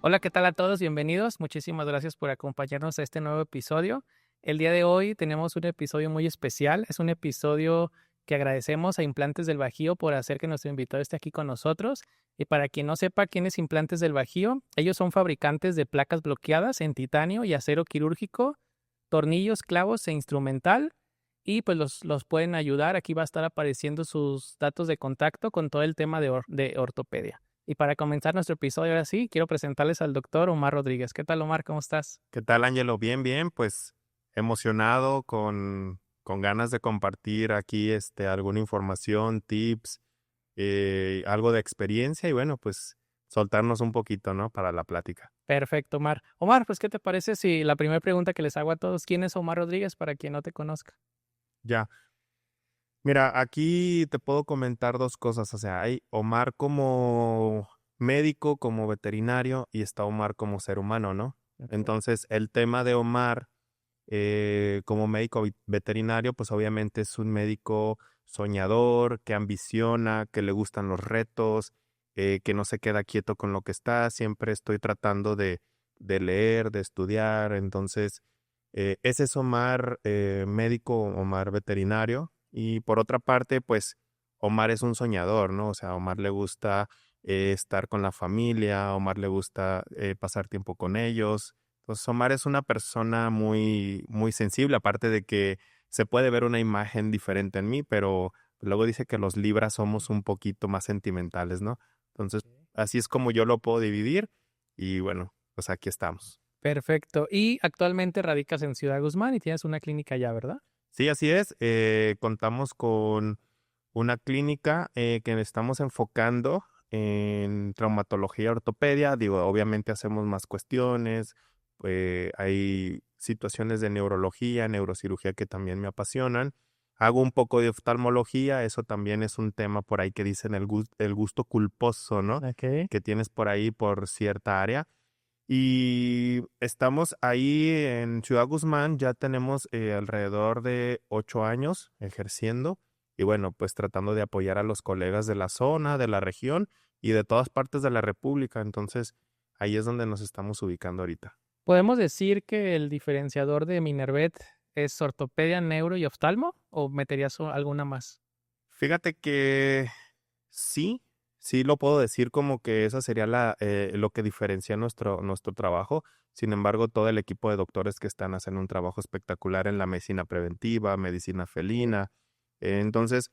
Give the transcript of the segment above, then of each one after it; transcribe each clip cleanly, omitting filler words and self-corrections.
Hola, ¿qué tal a todos? Bienvenidos. Muchísimas gracias por acompañarnos a este nuevo episodio. El día de hoy tenemos un episodio muy especial. Es un episodio que agradecemos a Implantes del Bajío por hacer que nuestro invitado esté aquí con nosotros. Y para quien no sepa quién es Implantes del Bajío, ellos son fabricantes de placas bloqueadas en titanio y acero quirúrgico, tornillos, clavos e instrumental. Y pues los pueden ayudar. Aquí va a estar apareciendo sus datos de contacto con todo el tema de ortopedia. Y para comenzar nuestro episodio ahora sí, quiero presentarles al doctor Omar Rodríguez. ¿Qué tal, Omar? ¿Cómo estás? ¿Qué tal, Ángelo? Bien, bien, pues emocionado con ganas de compartir aquí alguna información, tips, algo de experiencia y bueno, pues soltarnos un poquito, ¿no? Para la plática. Perfecto, Omar. Omar, pues, ¿qué te parece si la primera pregunta que les hago a todos, ¿quién es Omar Rodríguez para quien no te conozca? Ya, mira, aquí te puedo comentar dos cosas, o sea, hay Omar como médico, como veterinario y está Omar como ser humano, ¿no? Ok. Entonces, el tema de Omar como médico veterinario, pues obviamente es un médico soñador, que ambiciona, que le gustan los retos, que no se queda quieto con lo que está, siempre estoy tratando de leer, de estudiar, entonces ese es Omar médico, Omar veterinario, y por otra parte, pues Omar es un soñador, ¿no? O sea, a Omar le gusta estar con la familia, a Omar le gusta pasar tiempo con ellos. Pues Omar es una persona muy, muy sensible, aparte de que se puede ver una imagen diferente en mí, pero luego dice que los Libras somos un poquito más sentimentales, ¿no? Entonces, así es como yo lo puedo dividir y bueno, pues aquí estamos. Perfecto. Y actualmente radicas en Ciudad Guzmán y tienes una clínica allá, ¿verdad? Sí, así es. Contamos con una clínica que estamos enfocando en traumatología y ortopedia. Digo, obviamente hacemos más cuestiones. Hay situaciones de neurología, neurocirugía que también me apasionan. Hago un poco de oftalmología. Eso también es un tema por ahí que dicen el gusto culposo, ¿no? Ok. Que tienes por ahí por cierta área. Y estamos ahí en Ciudad Guzmán, ya tenemos alrededor de 8 años ejerciendo y bueno, pues tratando de apoyar a los colegas de la zona, de la región y de todas partes de la República. Entonces, ahí es donde nos estamos ubicando ahorita. ¿Podemos decir que el diferenciador de Minervet es ortopedia, neuro y oftalmo? ¿O meterías alguna más? Fíjate que sí, sí lo puedo decir como que esa sería lo que diferencia nuestro trabajo. Sin embargo, todo el equipo de doctores que están haciendo un trabajo espectacular en la medicina preventiva, medicina felina. Entonces,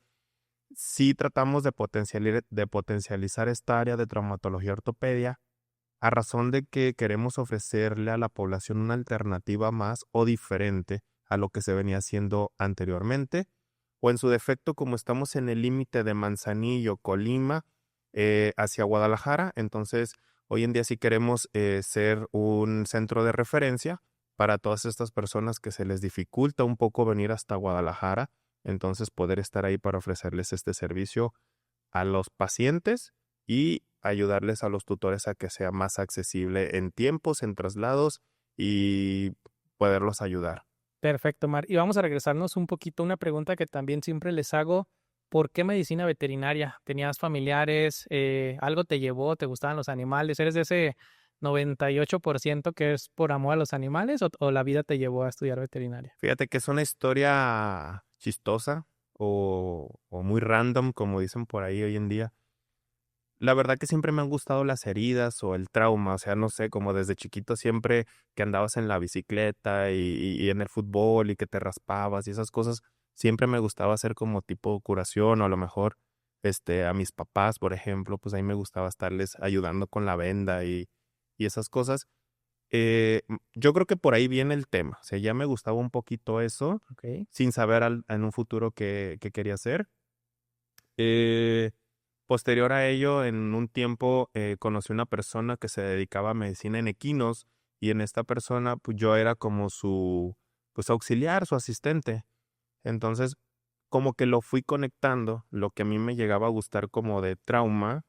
sí tratamos de potencializar esta área de traumatología ortopedia a razón de que queremos ofrecerle a la población una alternativa más o diferente a lo que se venía haciendo anteriormente, o en su defecto, como estamos en el límite de Manzanillo, Colima, hacia Guadalajara, entonces hoy en día sí queremos ser un centro de referencia para todas estas personas que se les dificulta un poco venir hasta Guadalajara, entonces poder estar ahí para ofrecerles este servicio a los pacientes y ayudarles a los tutores a que sea más accesible en tiempos, en traslados y poderlos ayudar. Perfecto, Mar. Y vamos a regresarnos un poquito a una pregunta que también siempre les hago. ¿Por qué medicina veterinaria? ¿Tenías familiares? ¿Algo te llevó? ¿Te gustaban los animales? ¿Eres de ese 98% que es por amor a los animales o la vida te llevó a estudiar veterinaria? Fíjate que es una historia chistosa o muy random, como dicen por ahí hoy en día. La verdad que siempre me han gustado las heridas o el trauma, o sea, no sé, como desde chiquito siempre que andabas en la bicicleta y en el fútbol y que te raspabas y esas cosas, siempre me gustaba hacer como tipo curación o a lo mejor, a mis papás, por ejemplo, pues ahí me gustaba estarles ayudando con la venda y esas cosas. Yo creo que por ahí viene el tema, o sea, ya me gustaba un poquito eso, Ok. sin saber en un futuro qué quería hacer. Eh, Posterior a ello, en un tiempo conocí una persona que se dedicaba a medicina en equinos y en esta persona pues yo era como su pues auxiliar, su asistente. Entonces, como que lo fui conectando, lo que a mí me llegaba a gustar como de trauma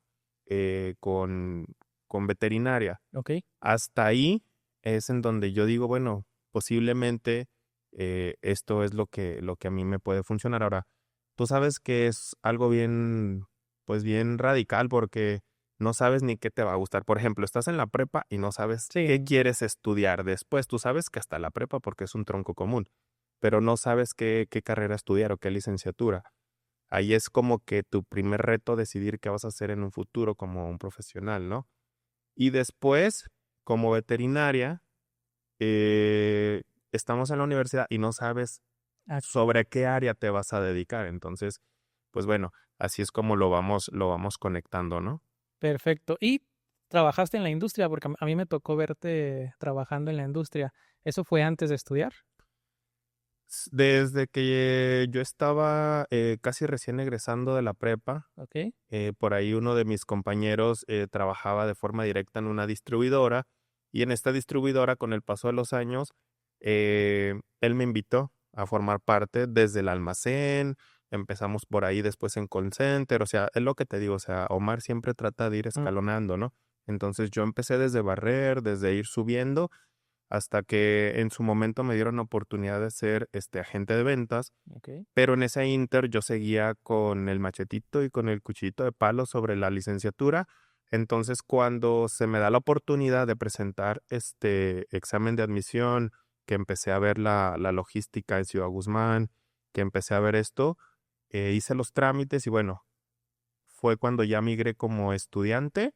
eh, con, con veterinaria. Ok. Hasta ahí es en donde yo digo, bueno, posiblemente esto es lo que a mí me puede funcionar. Ahora, tú sabes que es algo bien, pues bien radical porque no sabes ni qué te va a gustar. Por ejemplo, estás en la prepa y no sabes Sí, qué quieres estudiar después. Tú sabes que hasta la prepa porque es un tronco común, pero no sabes qué carrera estudiar o qué licenciatura. Ahí es como que tu primer reto decidir qué vas a hacer en un futuro como un profesional, ¿no? Y después, como veterinaria, estamos en la universidad y no sabes ah, sobre qué área te vas a dedicar. Entonces, pues bueno, así es como lo vamos conectando, ¿no? perfecto. ¿Y trabajaste en la industria? Porque a mí me tocó verte trabajando en la industria. ¿Eso fue antes de estudiar? Desde que yo estaba casi recién egresando de la prepa, Ok. por ahí uno de mis compañeros trabajaba de forma directa en una distribuidora y en esta distribuidora con el paso de los años, él me invitó a formar parte desde el almacén, empezamos por ahí después en call center, o sea, es lo que te digo, o sea, Omar siempre trata de ir Mm, escalonando, ¿no? Entonces yo empecé desde barrer, desde ir subiendo hasta que en su momento me dieron la oportunidad de ser agente de ventas, ok. pero en ese inter yo seguía con el machetito y con el cuchillito de palo sobre la licenciatura. Entonces, cuando se me da la oportunidad de presentar este examen de admisión, que empecé a ver la logística en Ciudad Guzmán, que empecé a ver esto, hice los trámites y bueno, fue cuando ya migré como estudiante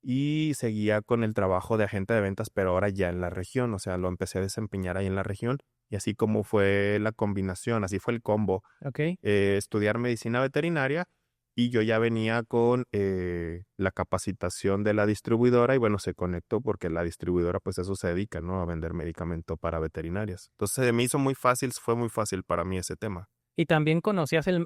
y seguía con el trabajo de agente de ventas, pero ahora ya en la región, o sea, lo empecé a desempeñar ahí en la región y así como fue la combinación, así fue el combo, Ok. estudiar medicina veterinaria y yo ya venía con la capacitación de la distribuidora y bueno, se conectó porque la distribuidora pues eso se dedica, ¿no? A vender medicamento para veterinarias. Entonces se me hizo muy fácil, fue muy fácil para mí ese tema. Y también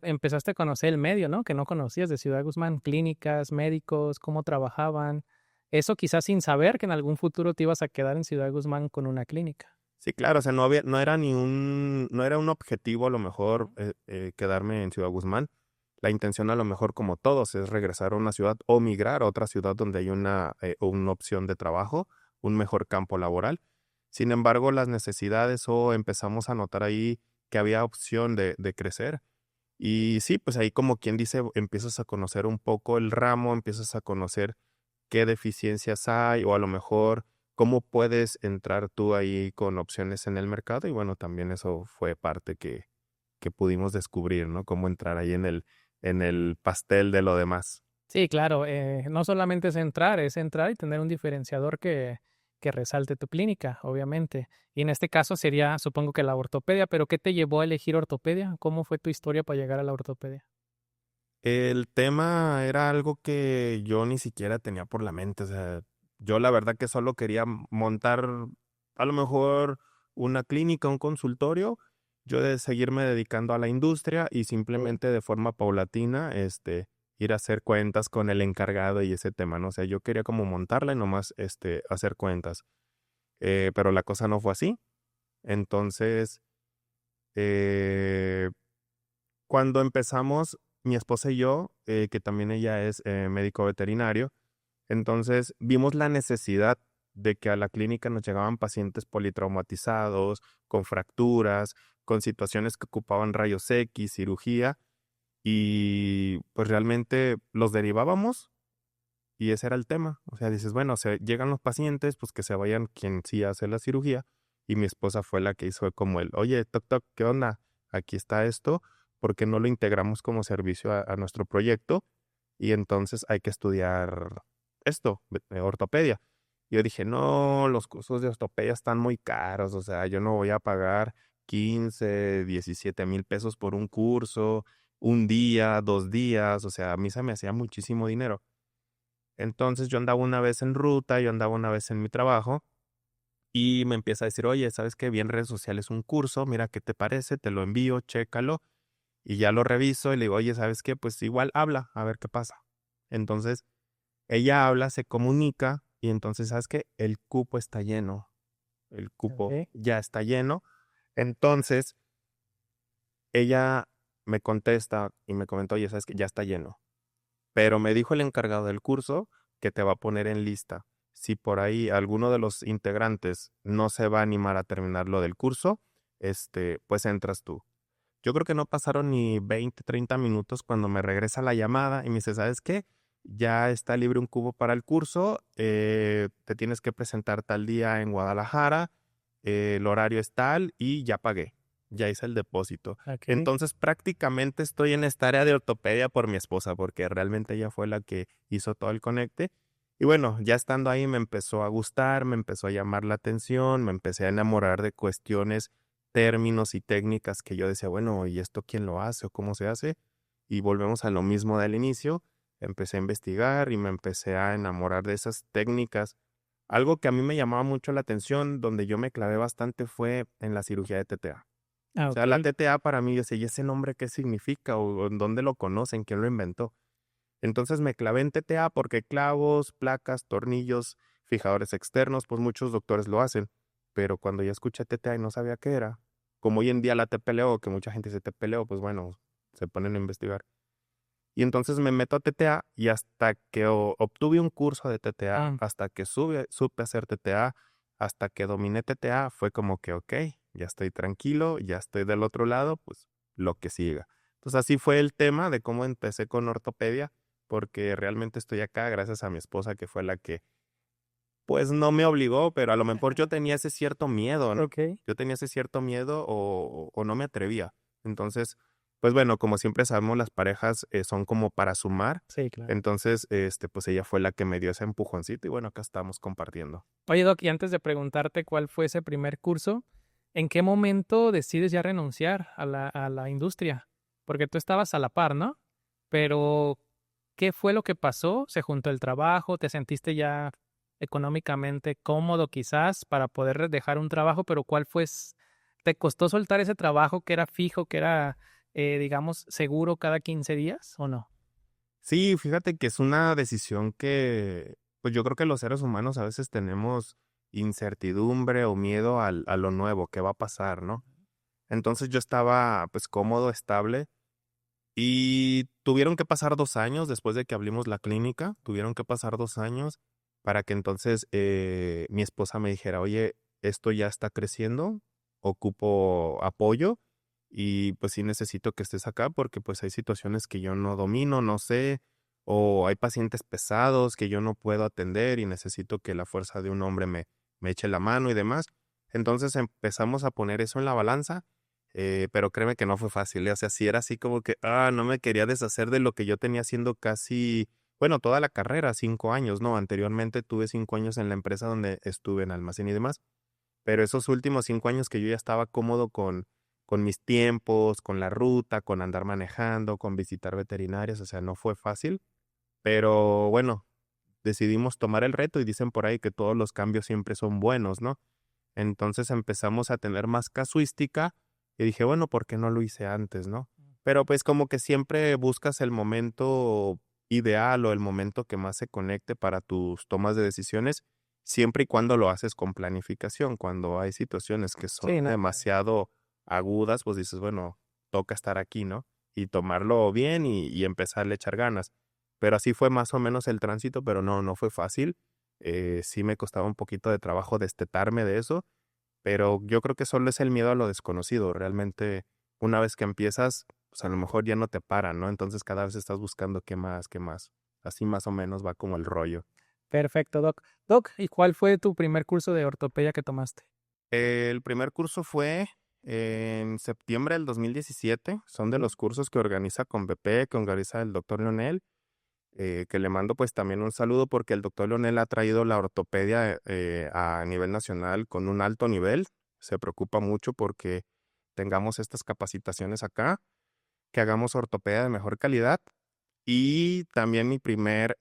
empezaste a conocer el medio, ¿no? Que no conocías de Ciudad Guzmán, clínicas, médicos, cómo trabajaban. Eso quizás sin saber que en algún futuro te ibas a quedar en Ciudad Guzmán con una clínica. Sí, claro, o sea, no era un objetivo a lo mejor quedarme en Ciudad Guzmán. La intención a lo mejor como todos es regresar a una ciudad o migrar a otra ciudad donde hay una opción de trabajo, un mejor campo laboral. Sin embargo, las necesidades o empezamos a notar ahí que había opción de crecer. Y sí, pues ahí como quien dice, empiezas a conocer un poco el ramo, empiezas a conocer qué deficiencias hay o a lo mejor cómo puedes entrar tú ahí con opciones en el mercado y bueno, también eso fue parte que pudimos descubrir, ¿no? Cómo entrar ahí en el pastel de lo demás. Sí, claro, no solamente es entrar y tener un diferenciador que resalte tu clínica, obviamente. Y en este caso sería, supongo que la ortopedia, pero ¿qué te llevó a elegir ortopedia? ¿Cómo fue tu historia para llegar a la ortopedia? El tema era algo que yo ni siquiera tenía por la mente, o sea, yo la verdad que solo quería montar a lo mejor una clínica, un consultorio, yo de seguirme dedicando a la industria y simplemente de forma paulatina, ir a hacer cuentas con el encargado y ese tema, ¿no? O sea, yo quería como montarla y nomás, hacer cuentas, pero la cosa no fue así. Entonces, eh, cuando empezamos, mi esposa y yo, que también ella es médico veterinario, entonces vimos la necesidad de que a la clínica nos llegaban pacientes politraumatizados, con fracturas, con situaciones que ocupaban rayos X, cirugía, y pues realmente los derivábamos y ese era el tema. O sea, dices, bueno, se llegan los pacientes, pues que se vayan quien sí hace la cirugía. Y mi esposa fue la que hizo como el, oye, toc, toc, ¿qué onda? Aquí está esto, ¿por qué no lo integramos como servicio a nuestro proyecto? Y entonces hay que estudiar esto, ortopedia. Y yo dije, no, los cursos de ortopedia están muy caros, o sea, yo no voy a pagar 15, 17,000 pesos por un curso, un día, 2 días, o sea, a mí se me hacía muchísimo dinero. Entonces yo andaba una vez en ruta, yo andaba una vez en mi trabajo y me empieza a decir, oye, ¿sabes qué? Vi en redes sociales un curso, mira qué te parece, te lo envío, chécalo y ya lo reviso y le digo, oye, ¿sabes qué? Pues igual habla, a ver qué pasa. Entonces ella habla, se comunica y entonces, ¿sabes qué? El cupo está lleno, el cupo Ok. ya está lleno. Entonces ella me contesta y me comentó, oye, ¿sabes qué? Ya está lleno. Pero me dijo el encargado del curso que te va a poner en lista. Si por ahí alguno de los integrantes no se va a animar a terminar lo del curso, pues entras tú. Yo creo que no pasaron ni 20, 30 minutos cuando me regresa la llamada y me dice, ¿sabes qué? ya está libre un cubo para el curso, te tienes que presentar tal día en Guadalajara, el horario es tal y ya pagué, ya hice el depósito. Ok. Entonces prácticamente estoy en esta área de ortopedia por mi esposa, porque realmente ella fue la que hizo todo el conecte. Y bueno, ya estando ahí me empezó a gustar, me empezó a llamar la atención, me empecé a enamorar de cuestiones, términos y técnicas que yo decía, bueno, ¿y esto quién lo hace o cómo se hace? Y volvemos a lo mismo del inicio. Empecé a investigar y me empecé a enamorar de esas técnicas. Algo que a mí me llamaba mucho la atención, donde yo me clavé bastante, fue en la cirugía de TTA. Ah, O sea, la ok. TTA para mí, yo decía, ¿y ese nombre qué significa? ¿O en dónde lo conocen? ¿Quién lo inventó? Entonces me clavé en TTA porque clavos, placas, tornillos, fijadores externos, pues muchos doctores lo hacen. Pero cuando ya escuché TTA y no sabía qué era, como hoy en día la TPLO, que mucha gente dice TPLO, pues bueno, se ponen a investigar. Y entonces me meto a TTA y hasta que obtuve un curso de TTA, Ah, hasta que supe hacer TTA, hasta que dominé TTA, fue como que, ok, ya estoy tranquilo, ya estoy del otro lado, pues lo que siga. Entonces así fue el tema de cómo empecé con ortopedia, porque realmente estoy acá gracias a mi esposa, que fue la que, pues no me obligó, pero a lo mejor yo tenía ese cierto miedo, ¿no? ok. Yo tenía ese cierto miedo o no me atrevía. Entonces, pues bueno, como siempre sabemos, las parejas son como para sumar. Sí, claro. Entonces, pues ella fue la que me dio ese empujoncito y bueno, acá estamos compartiendo. Oye, Doc, y antes de preguntarte cuál fue ese primer curso, ¿en qué momento decides ya renunciar a la industria? Porque tú estabas a la par, ¿no? Pero, ¿qué fue lo que pasó? ¿Se juntó el trabajo? ¿Te sentiste ya económicamente cómodo quizás para poder dejar un trabajo? Pero ¿cuál fue? ¿Te costó soltar ese trabajo que era fijo, que era, digamos, seguro cada 15 días o no? Sí, fíjate que es una decisión que, pues yo creo que los seres humanos a veces tenemos incertidumbre o miedo a lo nuevo, qué va a pasar, ¿no? Entonces yo estaba pues cómodo, estable. Y tuvieron que pasar 2 años después de que abrimos la clínica, tuvieron que pasar 2 años para que entonces, mi esposa me dijera: "Oye, esto ya está creciendo, ocupo apoyo y, pues, sí necesito que estés acá porque, pues, hay situaciones que yo no domino, no sé, o hay pacientes pesados que yo no puedo atender y necesito que la fuerza de un hombre me eche la mano y demás". Entonces, empezamos a poner eso en la balanza, pero créeme que no fue fácil, ¿eh? O sea, sí era así como que, no me quería deshacer de lo que yo tenía haciendo casi, bueno, toda la carrera, 5 años, ¿no? Anteriormente tuve 5 años en la empresa donde estuve en almacén y demás, pero esos últimos 5 años que yo ya estaba cómodo con mis tiempos, con la ruta, con andar manejando, con visitar veterinarias, o sea, no fue fácil, pero bueno, decidimos tomar el reto y dicen por ahí que todos los cambios siempre son buenos, ¿no? Entonces empezamos a tener más casuística y dije, bueno, ¿por qué no lo hice antes, no? Pero pues como que siempre buscas el momento ideal o el momento que más se conecte para tus tomas de decisiones, siempre y cuando lo haces con planificación. Cuando hay situaciones que son Sí, no, claro. demasiado agudas, pues dices, bueno, toca estar aquí, ¿no? Y tomarlo bien y empezarle a echar ganas. Pero así fue más o menos el tránsito, pero no fue fácil. Sí me costaba un poquito de trabajo destetarme de eso, pero yo creo que solo es el miedo a lo desconocido. Realmente, una vez que empiezas, pues a lo mejor ya no te paran, ¿no? Entonces cada vez estás buscando qué más, qué más. Así más o menos va como el rollo. Perfecto, Doc. Doc, ¿y cuál fue tu primer curso de ortopedia que tomaste? El primer curso fue en septiembre del 2017. Son de Okey. los cursos que organiza Convepec, que organiza el doctor Leonel, que le mando pues también un saludo porque el doctor Leonel ha traído la ortopedia a nivel nacional con un alto nivel. Se preocupa mucho porque tengamos estas capacitaciones acá, que hagamos ortopedia de mejor calidad. Y también mi primer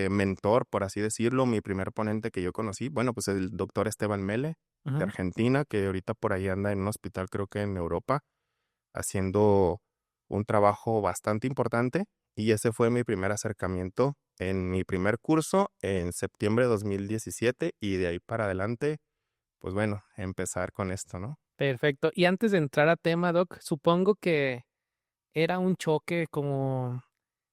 mentor, por así decirlo, mi primer ponente que yo conocí, bueno, pues el doctor Esteban Mele, de Ujú. Argentina, que ahorita por ahí anda en un hospital, creo que en Europa, haciendo un trabajo bastante importante. Y ese fue mi primer acercamiento en mi primer curso en septiembre de 2017 y de ahí para adelante, pues bueno, empezar con esto, ¿no? Perfecto. Y antes de entrar a tema, Doc, supongo que era un choque como,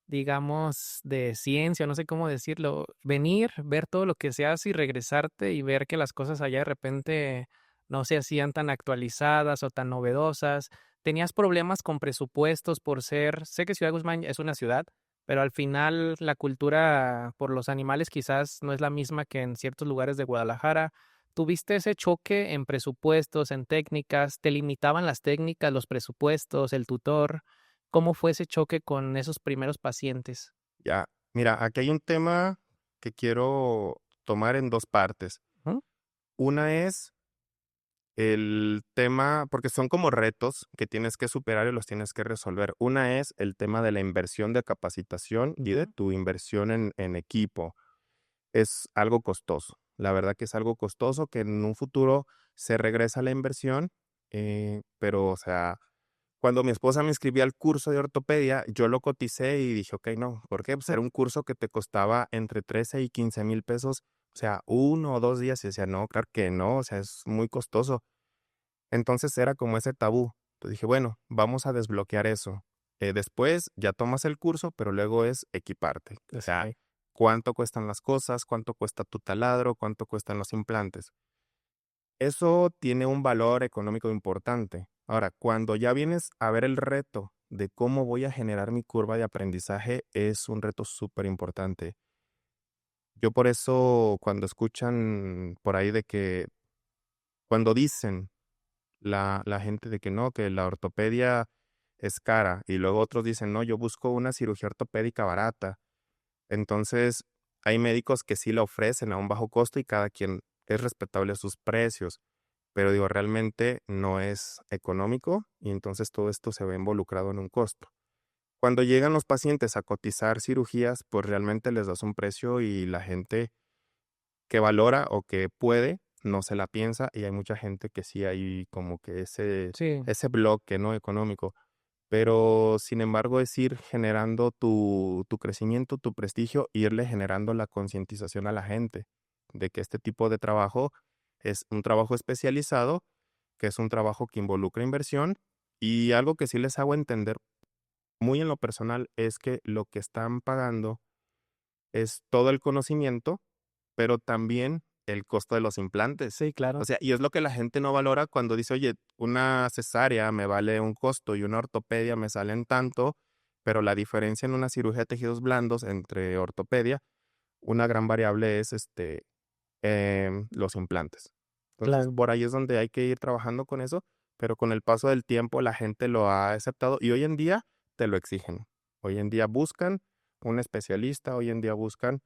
digamos, de ciencia, no sé cómo decirlo, venir, ver todo lo que se hace y regresarte y ver que las cosas allá de repente no se hacían tan actualizadas o tan novedosas. ¿Tenías problemas con presupuestos por ser sé que Ciudad Guzmán es una ciudad, pero al final la cultura por los animales quizás no es la misma que en ciertos lugares de Guadalajara. ¿Tuviste ese choque en presupuestos, en técnicas? ¿Te limitaban las técnicas, los presupuestos, el tutor? ¿Cómo fue ese choque con esos primeros pacientes? Ya, mira, aquí hay un tema que quiero tomar en dos partes. Ujú, Una es el tema, porque son como retos que tienes que superar y los tienes que resolver. Una es el tema de la inversión de capacitación y de ujú. tu inversión en equipo. Es algo costoso. La verdad que es algo costoso que en un futuro se regresa la inversión, pero, o sea, cuando mi esposa me inscribía al curso de ortopedia, yo lo coticé y dije, ok, no, ¿por qué? Pues era un curso que te costaba entre 13 y 15,000 pesos, o sea, 1 o 2 días, y decía, no, claro que no, o sea, es muy costoso. Entonces era como ese tabú. Entonces dije, bueno, vamos a desbloquear eso. Después ya tomas el curso, pero luego es equiparte. O sea, Sí, cuánto cuestan las cosas, cuánto cuesta tu taladro, cuánto cuestan los implantes. Eso tiene un valor económico importante. Ahora, cuando ya vienes a ver el reto de cómo voy a generar mi curva de aprendizaje, es un reto súper importante. Yo por eso, cuando escuchan por ahí de que, cuando dicen la gente de que no, que la ortopedia es cara, y luego otros dicen, no, yo busco una cirugía ortopédica barata. Entonces, hay médicos que sí la ofrecen a un bajo costo y cada quien es respetable a sus precios, pero digo, realmente no es económico y entonces todo esto se ve involucrado en un costo. Cuando llegan los pacientes a cotizar cirugías, pues realmente les das un precio y la gente que valora o que puede no se la piensa, y hay mucha gente que sí hay como que sí, ese bloque, ¿no? Económico. Pero, sin embargo, es ir generando tu crecimiento, tu prestigio, irle generando la concientización a la gente de que este tipo de trabajo es un trabajo especializado, que es un trabajo que involucra inversión, y algo que sí les hago entender muy en lo personal es que lo que están pagando es todo el conocimiento, pero también el costo de los implantes. sí, O claro. sea, y es lo que la gente no valora cuando dice, oye, una cesárea me vale un costo y una ortopedia me sale en tanto, pero la diferencia en una cirugía de tejidos blandos entre ortopedia, una gran variable es los implantes. Entonces, Claro. por ahí es donde hay que ir trabajando con eso, pero con el paso del tiempo la gente lo ha aceptado y hoy en día te lo exigen. Hoy en día buscan un especialista, hoy en día buscan,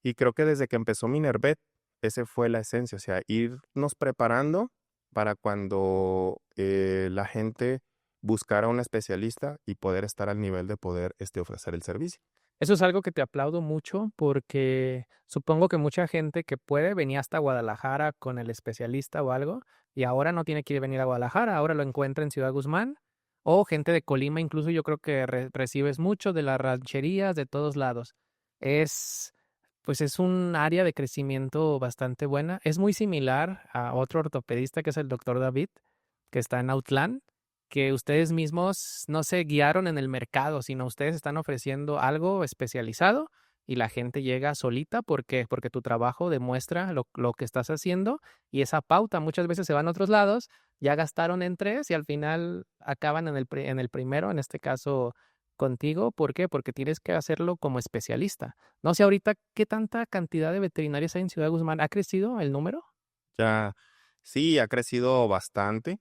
y creo que desde que empezó Minervet, ese fue la esencia, o sea, irnos preparando para cuando la gente buscara un especialista y poder estar al nivel de poder ofrecer el servicio. Eso es algo que te aplaudo mucho porque supongo que mucha gente que puede venía hasta Guadalajara con el especialista o algo y ahora no tiene que venir a Guadalajara, ahora lo encuentra en Ciudad Guzmán o gente de Colima, incluso yo creo que recibes mucho de las rancherías, de todos lados. Es, pues es un área de crecimiento bastante buena. Es muy similar a otro ortopedista que es el doctor David, que está en Autlán, que ustedes mismos no se guiaron en el mercado, sino ustedes están ofreciendo algo especializado y la gente llega solita porque tu trabajo demuestra lo que estás haciendo y esa pauta muchas veces se van a otros lados, ya gastaron en tres y al final acaban en el primero, en este caso contigo. ¿Por qué? Porque tienes que hacerlo como especialista. No sé ahorita qué tanta cantidad de veterinarios hay en Ciudad Guzmán. ¿Ha crecido el número? Ya, sí, ha crecido bastante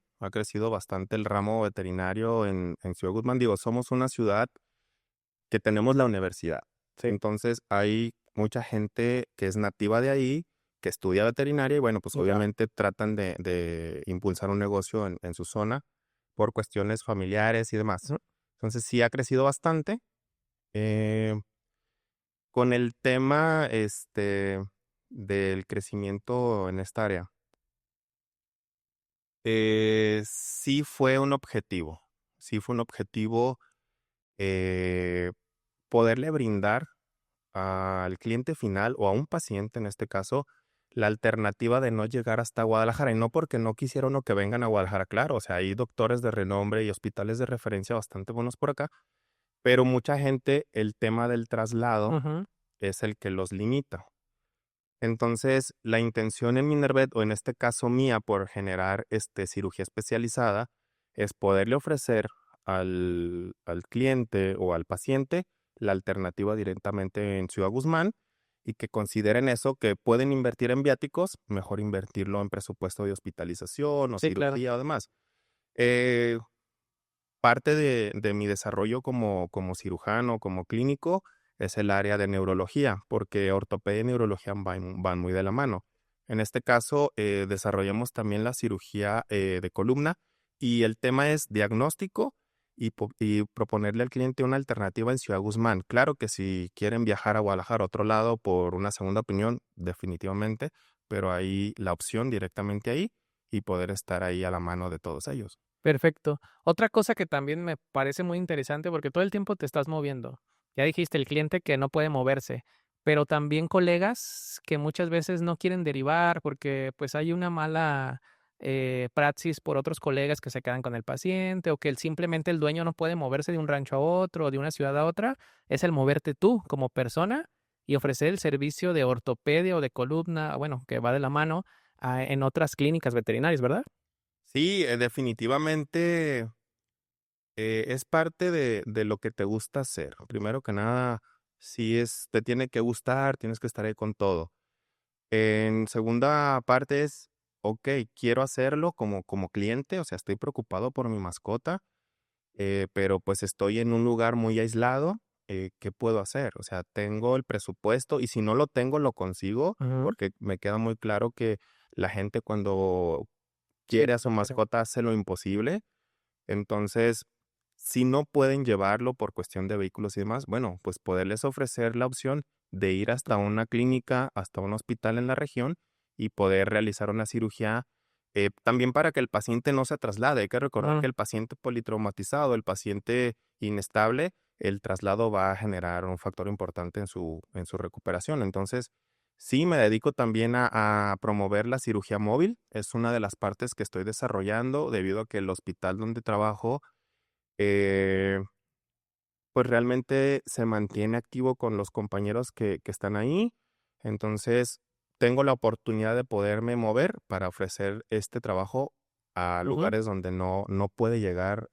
el ramo veterinario en Ciudad Guzmán. Digo, somos una ciudad que tenemos la universidad. Sí. Entonces, hay mucha gente que es nativa de ahí, que estudia veterinaria y bueno, pues Ya. obviamente tratan de impulsar un negocio en su zona por cuestiones familiares y demás. Ujú. Entonces, sí ha crecido bastante. Eh, con el tema del crecimiento en esta área. Sí fue un objetivo. Sí fue un objetivo, eh, poderle brindar al cliente final o a un paciente, en este caso, la alternativa de no llegar hasta Guadalajara. Y no porque no quisiera uno que vengan a Guadalajara, claro, o sea, hay doctores de renombre y hospitales de referencia bastante buenos por acá, pero mucha gente, el tema del traslado Ujú. es el que los limita. Entonces, la intención en Minervet, o en este caso mía, por generar cirugía especializada, es poderle ofrecer al cliente o al paciente la alternativa directamente en Ciudad Guzmán y que consideren eso, que pueden invertir en viáticos, mejor invertirlo en presupuesto de hospitalización o Sí, claro. cirugía o demás. Eh, Parte de mi desarrollo como cirujano, como clínico, es el área de neurología, porque ortopedia y neurología van muy de la mano. En este caso, desarrollamos también la cirugía de columna y el tema es diagnóstico y proponerle al cliente una alternativa en Ciudad Guzmán. Claro que si quieren viajar a Guadalajara, a otro lado, por una segunda opinión, definitivamente, pero ahí la opción directamente ahí y poder estar ahí a la mano de todos ellos. Perfecto. Otra cosa que también me parece muy interesante, porque todo el tiempo te estás moviendo. Ya dijiste el cliente que no puede moverse, pero también colegas que muchas veces no quieren derivar porque pues hay una mala praxis por otros colegas que se quedan con el paciente o que simplemente el dueño no puede moverse de un rancho a otro o de una ciudad a otra. Es el moverte tú como persona y ofrecer el servicio de ortopedia o de columna, bueno, que va de la mano en otras clínicas veterinarias, ¿verdad? Sí, definitivamente es parte de lo que te gusta hacer. Primero que nada, si te tiene que gustar, tienes que estar ahí con todo. En segunda parte es, ok, quiero hacerlo como cliente, o sea, estoy preocupado por mi mascota, pero pues estoy en un lugar muy aislado, ¿qué puedo hacer? O sea, tengo el presupuesto y si no lo tengo, lo consigo, Ujú. porque me queda muy claro que la gente cuando Sí, quiere a su claro. mascota hace lo imposible. Entonces, si no pueden llevarlo por cuestión de vehículos y demás, bueno, pues poderles ofrecer la opción de ir hasta una clínica, hasta un hospital en la región y poder realizar una cirugía, también para que el paciente no se traslade. Hay que recordar que Ah, el paciente politraumatizado, el paciente inestable, el traslado va a generar un factor importante en su recuperación. Entonces, sí, me dedico también a promover la cirugía móvil. Es una de las partes que estoy desarrollando debido a que el hospital donde trabajo, eh, pues realmente se mantiene activo con los compañeros que están ahí. Entonces, tengo la oportunidad de poderme mover para ofrecer este trabajo a ujú. lugares donde no puede llegar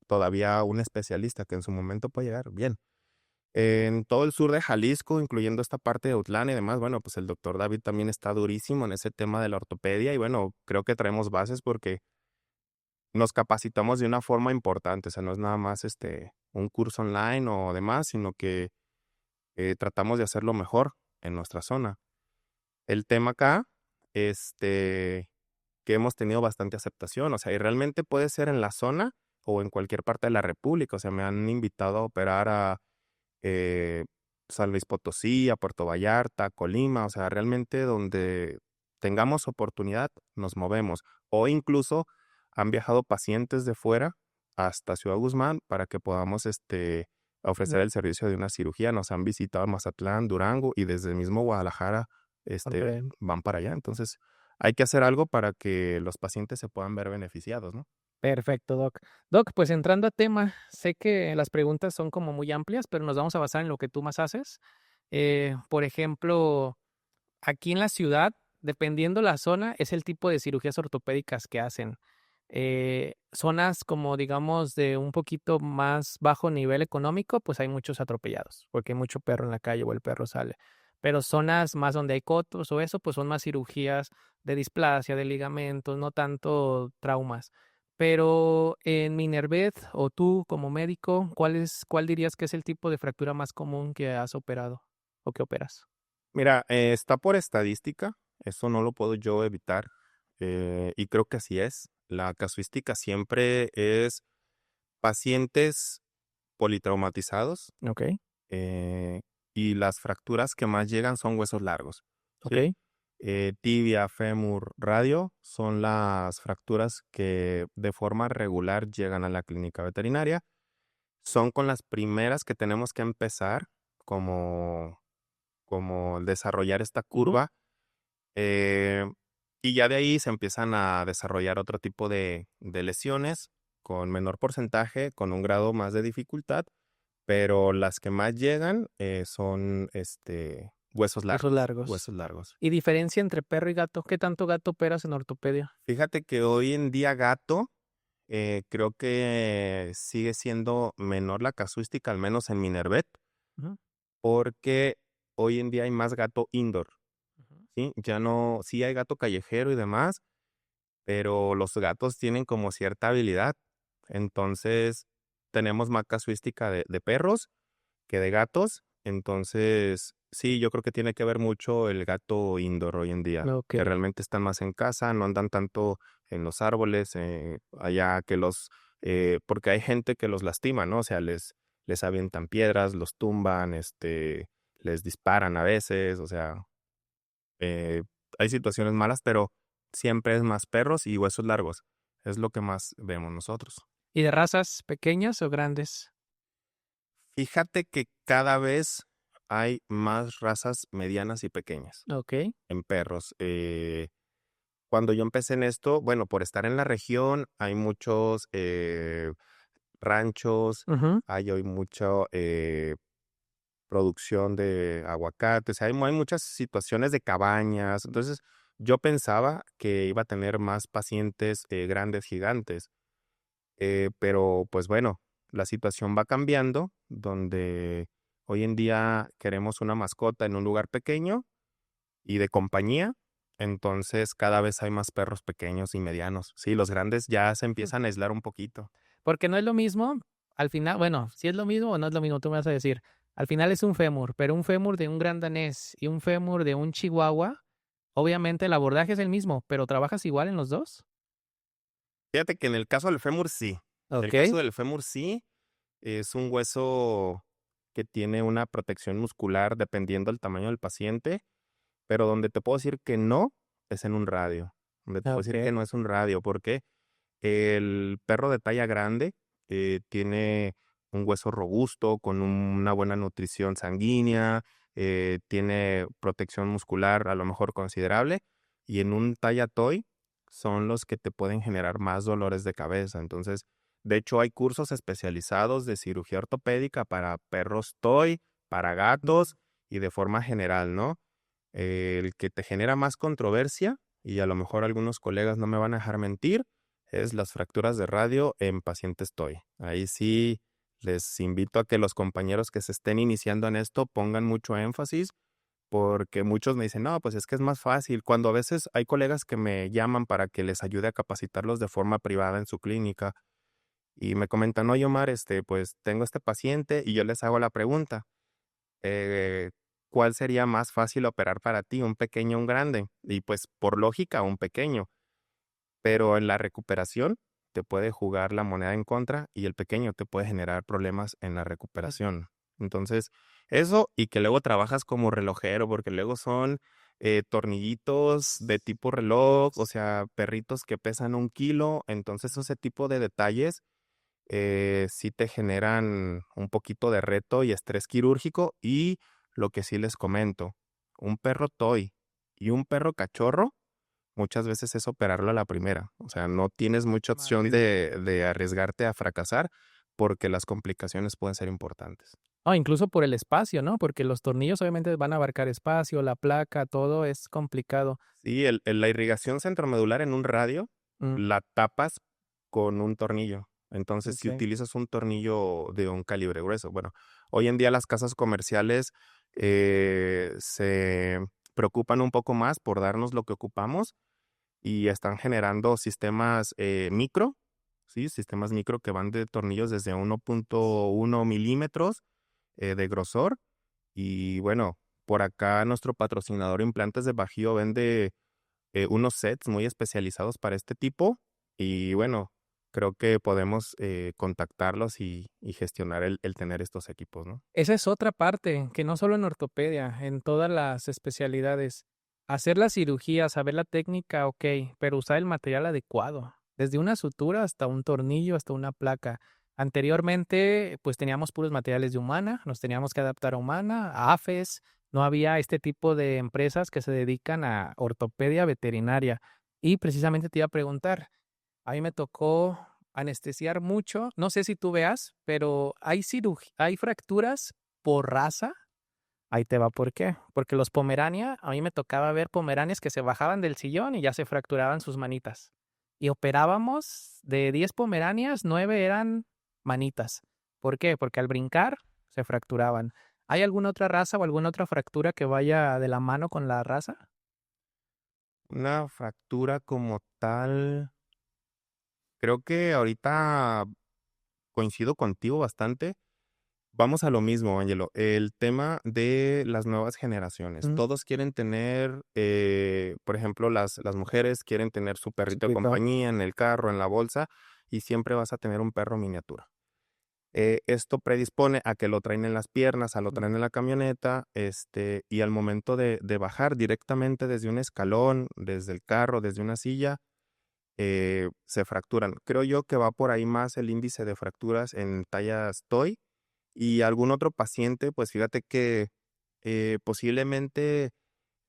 todavía un especialista que en su momento puede llegar bien. En todo el sur de Jalisco, incluyendo esta parte de Autlán y demás, bueno, pues el doctor David también está durísimo en ese tema de la ortopedia y bueno, creo que traemos bases porque nos capacitamos de una forma importante, o sea, no es nada más un curso online o demás, sino que tratamos de hacerlo mejor en nuestra zona. El tema acá, este, que hemos tenido bastante aceptación, o sea, y realmente puede ser en la zona o en cualquier parte de la República, o sea, me han invitado a operar a eh, San Luis Potosí, a Puerto Vallarta, Colima, o sea, realmente donde tengamos oportunidad, nos movemos. O incluso han viajado pacientes de fuera hasta Ciudad Guzmán para que podamos Mm, ofrecer el servicio de una cirugía. Nos han visitado Mazatlán, Durango y desde el mismo Guadalajara okey. van para allá. Entonces, hay que hacer algo para que los pacientes se puedan ver beneficiados, ¿no? Perfecto, Doc. Doc, pues entrando a tema, sé que las preguntas son como muy amplias, pero nos vamos a basar en lo que tú más haces. Por ejemplo, aquí en la ciudad, dependiendo la zona, es el tipo de cirugías ortopédicas que hacen. Zonas como, digamos, de un poquito más bajo nivel económico, pues hay muchos atropellados, porque hay mucho perro en la calle o el perro sale. Pero zonas más donde hay cotos o eso, pues son más cirugías de displasia, de ligamentos, no tanto traumas. Pero en Minervet o tú como médico, ¿cuál dirías que es el tipo de fractura más común que has operado o que operas? Mira, está por estadística, eso no lo puedo yo evitar, y creo que así es. La casuística siempre es pacientes politraumatizados, Okey, eh, y las fracturas que más llegan son huesos largos, ¿sí? okey. Tibia, fémur, radio son las fracturas que de forma regular llegan a la clínica veterinaria. Son con las primeras que tenemos que empezar como, como desarrollar esta Ujú. curva. Eh, y ya de ahí se empiezan a desarrollar otro tipo de lesiones con menor porcentaje, con un grado más de dificultad, pero las que más llegan son huesos Huesos largos, largos. huesos largos. ¿Y diferencia entre perro y gato? ¿Qué tanto gato operas en ortopedia? Fíjate que hoy en día gato Creo que sigue siendo menor la casuística, al menos en Minervet, Ujú, porque hoy en día hay más gato indoor, ujú. ¿sí? Ya no, sí hay gato callejero y demás, pero los gatos tienen como cierta habilidad. Entonces, tenemos más casuística de perros que de gatos. Entonces, sí, yo creo que tiene que ver mucho el gato indoor hoy en día, que Okey. realmente están más en casa, no andan tanto en los árboles, allá que porque hay gente que los lastima, ¿no? O sea, les avientan piedras, los tumban, les disparan a veces, o sea, eh, hay situaciones malas, pero siempre es más perros y huesos largos. Es lo que más vemos nosotros. ¿Y de razas pequeñas o grandes? Fíjate que cada vez hay más razas medianas y pequeñas Okey. en perros. Cuando yo empecé en esto, bueno, por estar en la región, hay muchos ranchos, Ujú. hay hoy mucha producción de aguacates, hay muchas situaciones de cabañas. Entonces, yo pensaba que iba a tener más pacientes grandes, gigantes. Pero pues bueno, la situación va cambiando, donde hoy en día queremos una mascota en un lugar pequeño y de compañía, entonces cada vez hay más perros pequeños y medianos. Sí, los grandes ya se Mm. empiezan a aislar un poquito. Porque no es lo mismo, al final, bueno, si es lo mismo o no es lo mismo, tú me vas a decir. Al final es un fémur, pero un fémur de un gran danés y un fémur de un chihuahua, obviamente el abordaje es el mismo, pero ¿trabajas igual en los 2? Fíjate que en el caso del fémur sí. El Okey. caso del fémur sí, es un hueso que tiene una protección muscular dependiendo del tamaño del paciente, pero donde te puedo decir que no es en un radio. Donde te puedo decir Okey. que no es un radio, porque el perro de talla grande tiene un hueso robusto, con una buena nutrición sanguínea, tiene protección muscular a lo mejor considerable, y en un talla toy son los que te pueden generar más dolores de cabeza. Entonces, de hecho, hay cursos especializados de cirugía ortopédica para perros toy, para gatos y de forma general, ¿no? El que te genera más controversia, y a lo mejor algunos colegas no me van a dejar mentir, es las fracturas de radio en pacientes TOY. Ahí sí les invito a que los compañeros que se estén iniciando en esto pongan mucho énfasis, porque muchos me dicen, no, pues es que es más fácil. Cuando a veces hay colegas que me llaman para que les ayude a capacitarlos de forma privada en su clínica y me comentan, oye Omar, pues tengo este paciente y yo les hago la pregunta eh, ¿cuál sería más fácil operar para ti, un pequeño o un grande? Y pues por lógica, un pequeño, pero en la recuperación te puede jugar la moneda en contra y el pequeño te puede generar problemas en la recuperación. Entonces, eso y que luego trabajas como relojero, porque luego son tornillitos de tipo reloj, o sea, perritos que pesan 1 kilo, entonces ese tipo de detalles sí te generan un poquito de reto y estrés quirúrgico. Y lo que sí les comento, un perro toy y un perro cachorro, muchas veces es operarlo a la primera. O sea, no tienes mucha opción de arriesgarte a fracasar porque las complicaciones pueden ser importantes. O incluso por el espacio, ¿no? Porque los tornillos obviamente van a abarcar espacio, la placa, todo es complicado. Sí, la irrigación centromedular en un radio Mm, la tapas con un tornillo. Entonces, si okey. utilizas un tornillo de un calibre grueso, bueno, hoy en día las casas comerciales se preocupan un poco más por darnos lo que ocupamos y están generando sistemas micro, ¿sí? Sistemas micro que van de tornillos desde 1.1 milímetros de grosor. Y bueno, por acá nuestro patrocinador Implantes de Bajío vende unos sets muy especializados para este tipo y bueno, creo que podemos contactarlos y gestionar el tener estos equipos, ¿no? Esa es otra parte, que no solo en ortopedia, en todas las especialidades. Hacer la cirugía, saber la técnica, okey, pero usar el material adecuado, desde una sutura hasta un tornillo, hasta una placa. Anteriormente, pues, teníamos puros materiales de Humana, nos teníamos que adaptar a Humana, a AFES, no había este tipo de empresas que se dedican a ortopedia veterinaria. Y precisamente te iba a preguntar, a mí me tocó anestesiar mucho. No sé si tú veas, pero hay fracturas por raza. Ahí te va por qué. Porque los Pomerania, a mí me tocaba ver Pomeranias que se bajaban del sillón y ya se fracturaban sus manitas. y operábamos de 10 pomeranias, 9 eran manitas. ¿Por qué? Porque al brincar se fracturaban. ¿Hay alguna otra raza o alguna otra fractura que vaya de la mano con la raza? Una fractura como tal, creo que ahorita coincido contigo bastante. Vamos a lo mismo, Ángelo. El tema de las nuevas generaciones. Mm, Todos quieren tener, por ejemplo, las mujeres quieren tener su perrito de chiquito. compañía en el carro, en la bolsa, y siempre vas a tener un perro miniatura. Esto predispone a que lo traen en las piernas, a lo Mm, traen en la camioneta, y al momento de bajar directamente desde un escalón, desde el carro, desde una silla, se fracturan. Creo yo que va por ahí más el índice de fracturas en tallas toy y algún otro paciente, pues fíjate que posiblemente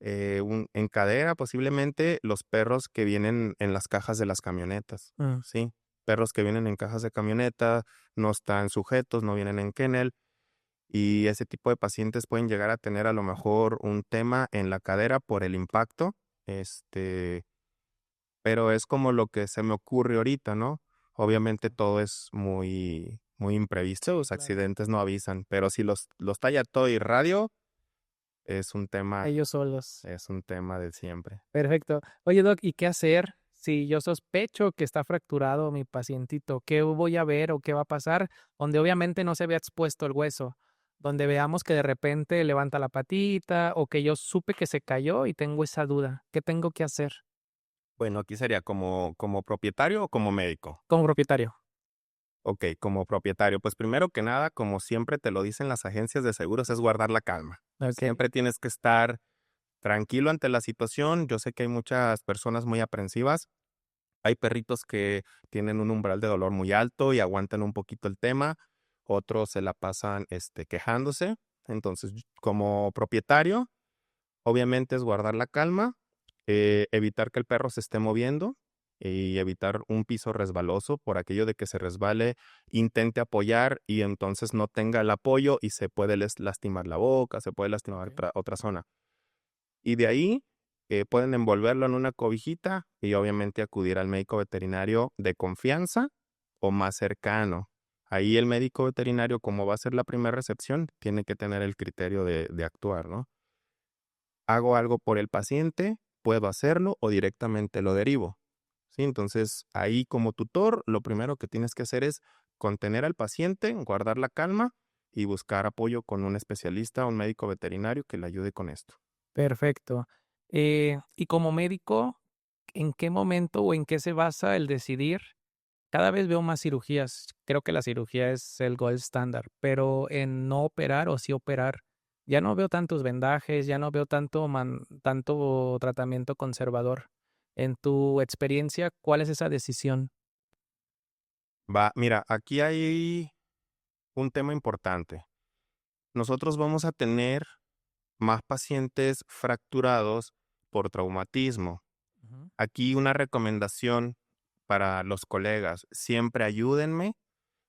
en cadera, posiblemente los perros que vienen en las cajas de las camionetas, mm. ¿sí? Perros que vienen en cajas de camioneta, no están sujetos, no vienen en kennel, y ese tipo de pacientes pueden llegar a tener a lo mejor un tema en la cadera por el impacto, este, pero es como lo que se me ocurre ahorita, ¿no? Obviamente todo es muy, muy imprevisto, Sí, los claro. accidentes no avisan, pero si los talla todo y radio, es un tema, Ellos solos. es un tema de siempre. Perfecto. Oye, Doc, ¿y qué hacer si yo sospecho que está fracturado mi pacientito? ¿Qué voy a ver o qué va a pasar? Donde obviamente no se vea expuesto el hueso, donde veamos que de repente levanta la patita o que yo supe que se cayó y tengo esa duda. ¿Qué tengo que hacer Bueno, aquí sería como propietario o como médico. como propietario? Ok, como propietario, pues primero que nada, como siempre te lo dicen las agencias de seguros, es guardar la calma. Ok. Siempre tienes que estar tranquilo ante la situación. Yo sé que hay muchas personas muy aprensivas. Hay perritos que tienen un umbral de dolor muy alto y aguantan un poquito el tema. Otros se la pasan quejándose. Entonces, como propietario, obviamente es guardar la calma, evitar que el perro se esté moviendo y evitar un piso resbaloso por aquello de que se resbale, intente apoyar y entonces no tenga el apoyo y se puede lastimar la boca, se puede lastimar Ok. otra zona. Y de ahí pueden envolverlo en una cobijita y obviamente acudir al médico veterinario de confianza o más cercano. Ahí el médico veterinario, como va a ser la primera recepción, tiene que tener el criterio de actuar, ¿no? Hago algo por el paciente, puedo hacerlo o directamente lo derivo. ¿Sí? Entonces, ahí como tutor, lo primero que tienes que hacer es contener al paciente, guardar la calma y buscar apoyo con un especialista, un médico veterinario que le ayude con esto. Perfecto. Y como médico, ¿en qué momento o en qué se basa el decidir? Cada vez veo más cirugías. Creo que la cirugía es el gold estándar, pero en no operar o sí operar, ya no veo tantos vendajes, ya no veo tanto tratamiento conservador. En tu experiencia, ¿cuál es esa decisión? Va, mira, aquí hay un tema importante. Nosotros vamos a tener más pacientes fracturados por traumatismo. Ujú. Aquí una recomendación para los colegas, siempre ayúdenme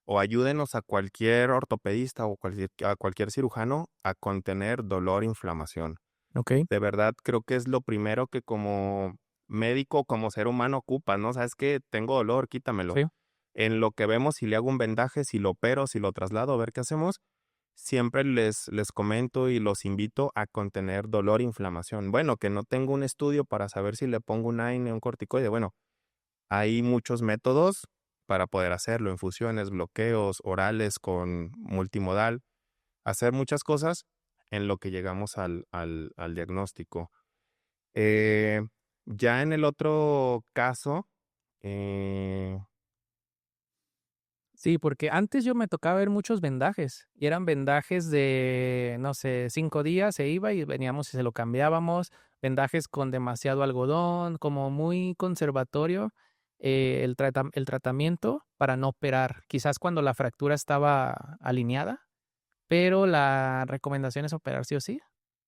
o ayúdenos a cualquier ortopedista o a cualquier cirujano a contener dolor e inflamación. Okey. De verdad, creo que es lo primero que como médico, como ser humano ocupa, ¿no? ¿Sabes qué? Tengo dolor, quítamelo. Sí. En lo que vemos, si le hago un vendaje, si lo opero, si lo traslado, a ver qué hacemos, siempre les comento y los invito a contener dolor e inflamación. Bueno, que no tengo un estudio para saber si le pongo un AINE, un corticoide. Bueno, hay muchos métodos para poder hacerlo, infusiones, bloqueos, orales con multimodal, hacer muchas cosas en lo que llegamos al diagnóstico. Eh, ya en el otro caso, eh, Sí, porque antes yo me tocaba ver muchos vendajes, y eran vendajes de, no sé, 5 días, se iba y veníamos y se lo cambiábamos, vendajes con demasiado algodón, como muy conservatorio, el tratamiento para no operar, quizás cuando la fractura estaba alineada, pero la recomendación es operar sí o sí.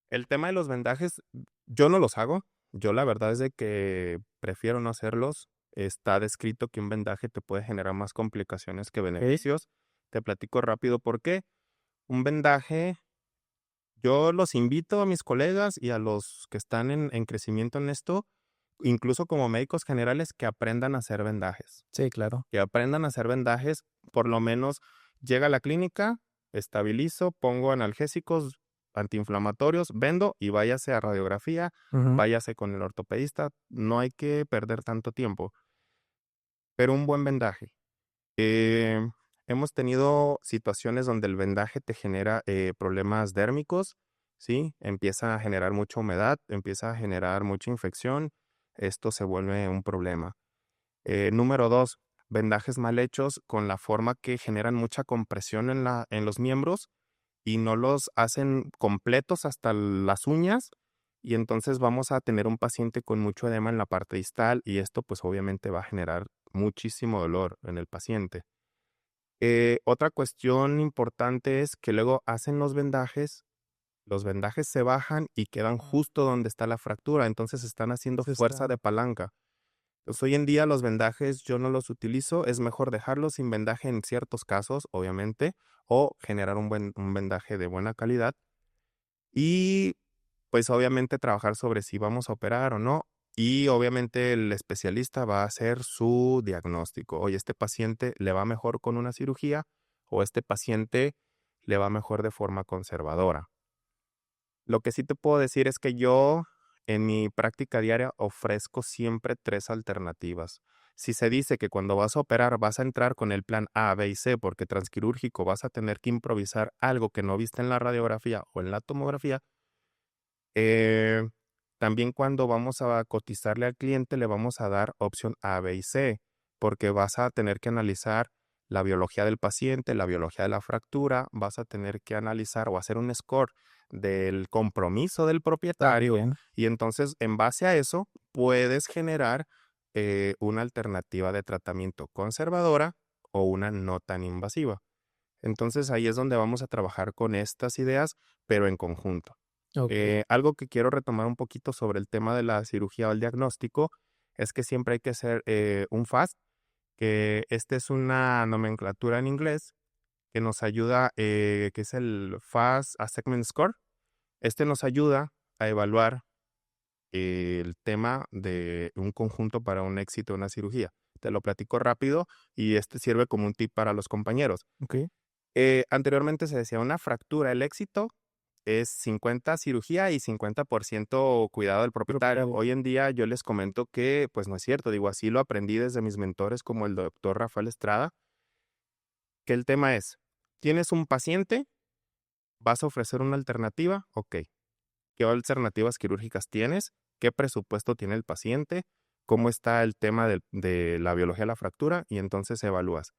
el tema de los vendajes, yo no los hago. Yo la verdad es de que prefiero no hacerlos. Está descrito que un vendaje te puede generar más complicaciones que Okey. beneficios. Te platico rápido por qué. Un vendaje, yo los invito a mis colegas y a los que están en crecimiento en esto, incluso como médicos generales, que aprendan a hacer vendajes. Sí, claro. Que aprendan a hacer vendajes, por lo menos llega a la clínica, estabilizo, pongo analgésicos, antiinflamatorios, vendo y váyase a radiografía, Ujú. váyase con el ortopedista. No hay que perder tanto tiempo, pero un buen vendaje. Eh, Hemos tenido situaciones donde el vendaje te genera problemas dérmicos, ¿sí? Empieza a generar mucha humedad, empieza a generar mucha infección. Esto se vuelve un problema. Número 2, vendajes mal hechos con la forma que generan mucha compresión en los miembros y no los hacen completos hasta las uñas. Y entonces vamos a tener un paciente con mucho edema en la parte distal y esto pues obviamente va a generar muchísimo dolor en el paciente. Otra cuestión importante es que luego hacen los vendajes se bajan y quedan justo donde está la fractura, entonces están haciendo Eso fuerza está de palanca. Pues hoy en día los vendajes yo no los utilizo, es mejor dejarlos sin vendaje en ciertos casos, obviamente, o generar un vendaje de buena calidad y pues obviamente trabajar sobre si vamos a operar o no. Y obviamente el especialista va a hacer su diagnóstico. Oye, este paciente le va mejor con una cirugía o este paciente le va mejor de forma conservadora. Lo que sí te puedo decir es que yo en mi práctica diaria ofrezco siempre tres alternativas. Si se dice que cuando vas a operar vas a entrar con el plan A, B y C porque transquirúrgico vas a tener que improvisar algo que no viste en la radiografía o en la tomografía, eh, también cuando vamos a cotizarle al cliente le vamos a dar opción A, B y C porque vas a tener que analizar la biología del paciente, la biología de la fractura, vas a tener que analizar o hacer un score del compromiso del propietario también. y entonces en base a eso puedes generar una alternativa de tratamiento conservadora o una no tan invasiva. Entonces ahí es donde vamos a trabajar con estas ideas, pero en conjunto. Okey. Algo que quiero retomar un poquito sobre el tema de la cirugía o el diagnóstico es que siempre hay que hacer un FAST, que este es una nomenclatura en inglés que nos ayuda, que es el Fast Assessment Score. Este nos ayuda a evaluar el tema de un conjunto para un éxito en una cirugía. Te lo platico rápido y este sirve como un tip para los compañeros. Okey. Anteriormente se decía una fractura, el éxito es 50 cirugía y 50% cuidado del propietario. Propietario. Hoy en día yo les comento que pues no es cierto, digo, así lo aprendí desde mis mentores como el doctor Rafael Estrada, que el tema es, tienes un paciente, vas a ofrecer una alternativa, ok, ¿qué alternativas quirúrgicas tienes? ¿Qué presupuesto tiene el paciente? ¿Cómo está el tema de la biología de la fractura? Y entonces evalúas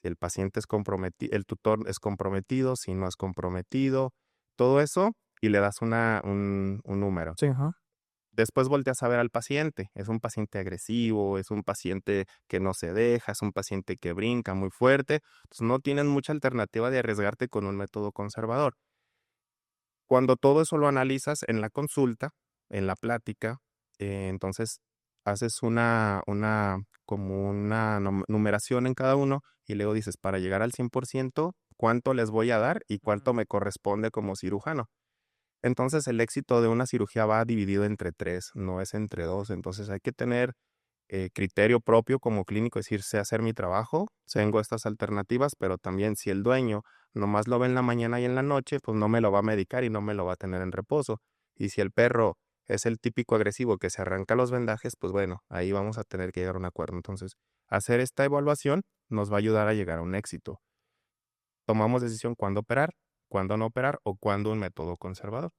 si el paciente es comprometido, el tutor es comprometido, si no es comprometido, todo eso, y le das un número. Sí, ajá. Después volteas a ver al paciente. Es un paciente agresivo, es un paciente que no se deja, es un paciente que brinca muy fuerte. Entonces no tienes mucha alternativa de arriesgarte con un método conservador. Cuando todo eso lo analizas en la consulta, en la plática, entonces haces como una numeración en cada uno y luego dices, para llegar al 100%, ¿cuánto les voy a dar y cuánto Mm. me corresponde como cirujano? Entonces el éxito de una cirugía va dividido entre tres, no es entre dos. Entonces hay que tener criterio propio como clínico, decir, sé hacer mi trabajo, tengo estas alternativas, pero también si el dueño nomás lo ve en la mañana y en la noche, pues no me lo va a medicar y no me lo va a tener en reposo. Y si el perro es el típico agresivo que se arranca los vendajes, pues bueno, ahí vamos a tener que llegar a un acuerdo. Entonces, hacer esta evaluación nos va a ayudar a llegar a un éxito. Tomamos decisión cuándo operar, cuándo no operar o cuándo un método conservador.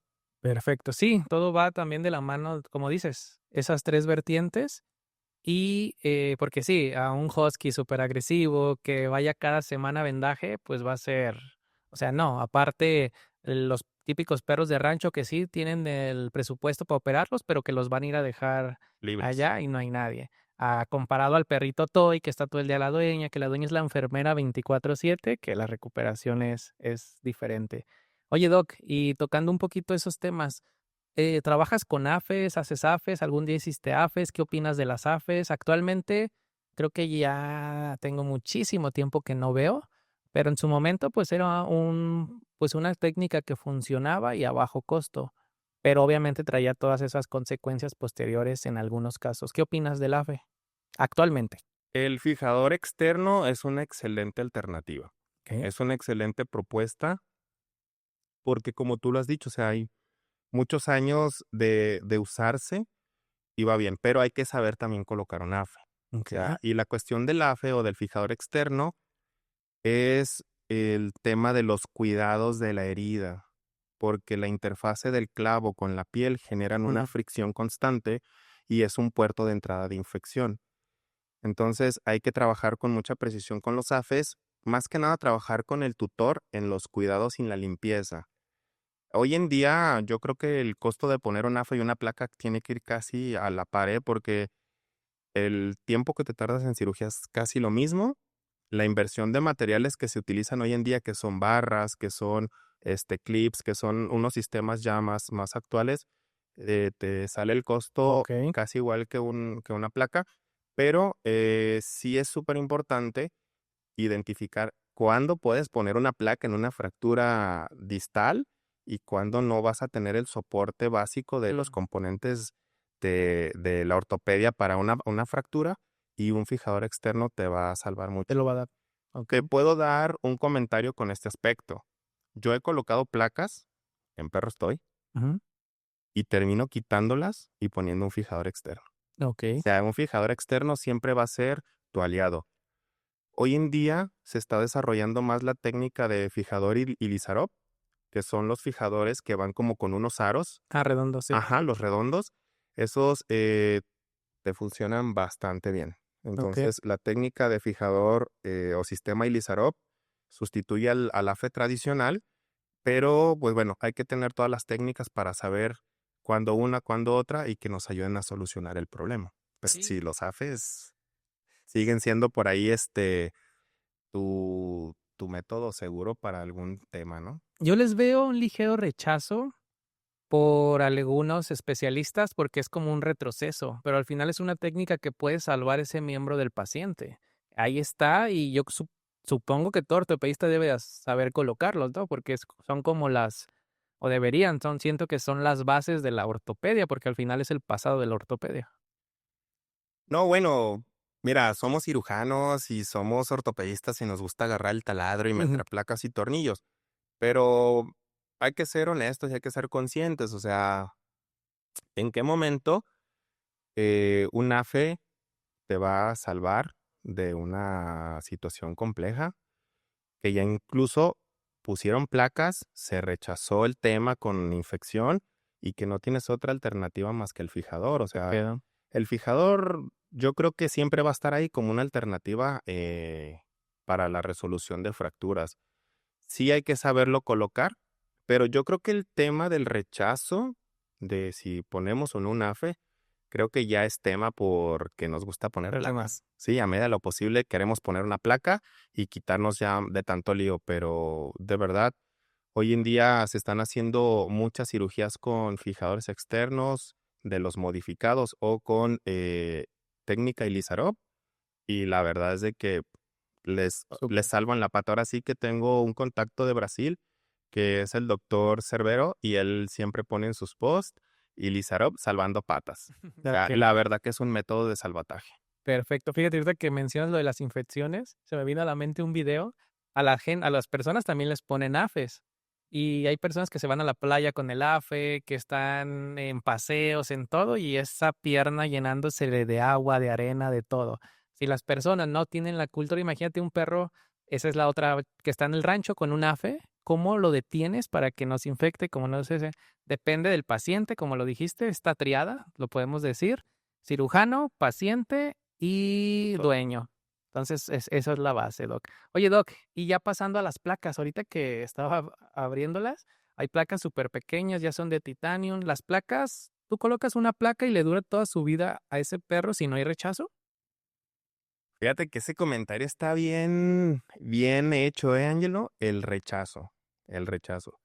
Perfecto. Sí, todo va también de la mano, como dices, esas 3 vertientes y, porque sí, a un husky superagresivo que vaya cada semana a vendaje, pues va a ser, o sea, no, aparte, los típicos perros de rancho que sí tienen el presupuesto para operarlos, pero que los van a ir a dejar Libres. allá y no hay nadie. Comparado al perrito toy, que está todo el día la dueña, que la dueña es la enfermera 24/7, que la recuperación es diferente. Oye, doc, y tocando un poquito esos temas, ¿trabajas con AFES, haces AFES, algún día hiciste AFES? ¿Qué opinas de las AFES? Actualmente creo que ya tengo muchísimo tiempo que no veo, pero en su momento, pues, era pues, una técnica que funcionaba y a bajo costo. pero obviamente traía todas esas consecuencias posteriores en algunos casos. ¿Qué opinas del AFE actualmente? El fijador externo es una excelente alternativa. Okey. Es una excelente propuesta porque como tú lo has dicho, o sea, hay muchos años de usarse y va bien, pero hay que saber también colocar un AFE. O Okey. sea, y la cuestión del AFE o del fijador externo es el tema de los cuidados de la herida, porque la interfase del clavo con la piel generan una Ujú. fricción constante y es un puerto de entrada de infección. Entonces hay que trabajar con mucha precisión con los AFES, más que nada trabajar con el tutor en los cuidados y en la limpieza. Hoy en día yo creo que el costo de poner un AFE y una placa tiene que ir casi a la pared porque el tiempo que te tardas en cirugía es casi lo mismo. La inversión de materiales que se utilizan hoy en día, que son barras, que son clips, que son unos sistemas ya más actuales, te sale el costo Okey. casi igual que una placa, pero sí es súper importante identificar cuándo puedes poner una placa en una fractura distal y cuándo no vas a tener el soporte básico de los componentes de la ortopedia para una fractura y un fijador externo te va a salvar Te mucho. lo va a dar. Te Okey. puedo dar un comentario con este aspecto. Yo he colocado placas, en perro estoy, Ujú. y termino quitándolas y poniendo un fijador externo. O Okey. sea, un fijador externo siempre va a ser tu aliado. Hoy en día se está desarrollando más la técnica de fijador y Lizarov, que son los fijadores que van como con unos aros. Ah, redondo, sí. Ajá, los redondos. Esos te funcionan bastante bien. Okey. Entonces, la técnica de fijador o sistema Ilizarov sustituye al AFE tradicional, pero pues bueno, hay que tener todas las técnicas para saber cuándo una, cuándo otra y que nos ayuden a solucionar el problema. Pero Sí. sí, los AFEs siguen siendo por ahí tu método seguro para algún tema, ¿no? Yo les veo un ligero rechazo por algunos especialistas, porque es como un retroceso, pero al final es una técnica que puede salvar ese miembro del paciente. Ahí está, y yo supongo que todo ortopedista debe saber colocarlos, ¿no? Porque son como o deberían, siento que son las bases de la ortopedia, porque al final es el pasado de la ortopedia. No, bueno, mira, somos cirujanos y somos ortopedistas y nos gusta agarrar el taladro y Ujú. meter placas y tornillos, pero hay que ser honestos y hay que ser conscientes, o sea, ¿en qué momento un AFE te va a salvar de una situación compleja? Que ya incluso pusieron placas, se rechazó el tema con infección y que no tienes otra alternativa más que el fijador. O Se sea, quedan. el fijador yo creo que siempre va a estar ahí como una alternativa para la resolución de fracturas. Sí hay que saberlo colocar, pero yo creo que el tema del rechazo de si ponemos o no un AFE, creo que ya es tema porque nos gusta poner Tema. placas. Sí, a medida de lo posible queremos poner una placa y quitarnos ya de tanto lío, pero de verdad, hoy en día se están haciendo muchas cirugías con fijadores externos de los modificados o con técnica Ilizarov y la verdad es de que les Súper. salvan la pata. Ahora sí que tengo un contacto de Brasil, que es el doctor Cerbero, y él siempre pone en sus posts y Lizarov salvando patas. O sea, Okey. la verdad que es un método de salvataje. Perfecto. Fíjate, ahorita que mencionas lo de las infecciones, se me vino a la mente un video. A las personas también les ponen AFES. Y hay personas que se van a la playa con el AFE, que están en paseos, en todo, y esa pierna llenándose de agua, de arena, de todo. Si las personas no tienen la cultura, imagínate un perro, esa es la otra, que está en el rancho con un AFE, ¿cómo lo detienes para que no se infecte? Como no sé, depende del paciente, como lo dijiste, está triada, lo podemos decir, cirujano, paciente y dueño. Entonces, esa es la base, Doc. Oye, Doc, y ya pasando a las placas, ahorita que estaba abriéndolas, hay placas súper pequeñas, ya son de titanio. Las placas, tú colocas una placa y le dura toda su vida a ese perro si no hay rechazo. Fíjate que ese comentario está bien hecho, Ángelo? El rechazo, el rechazo.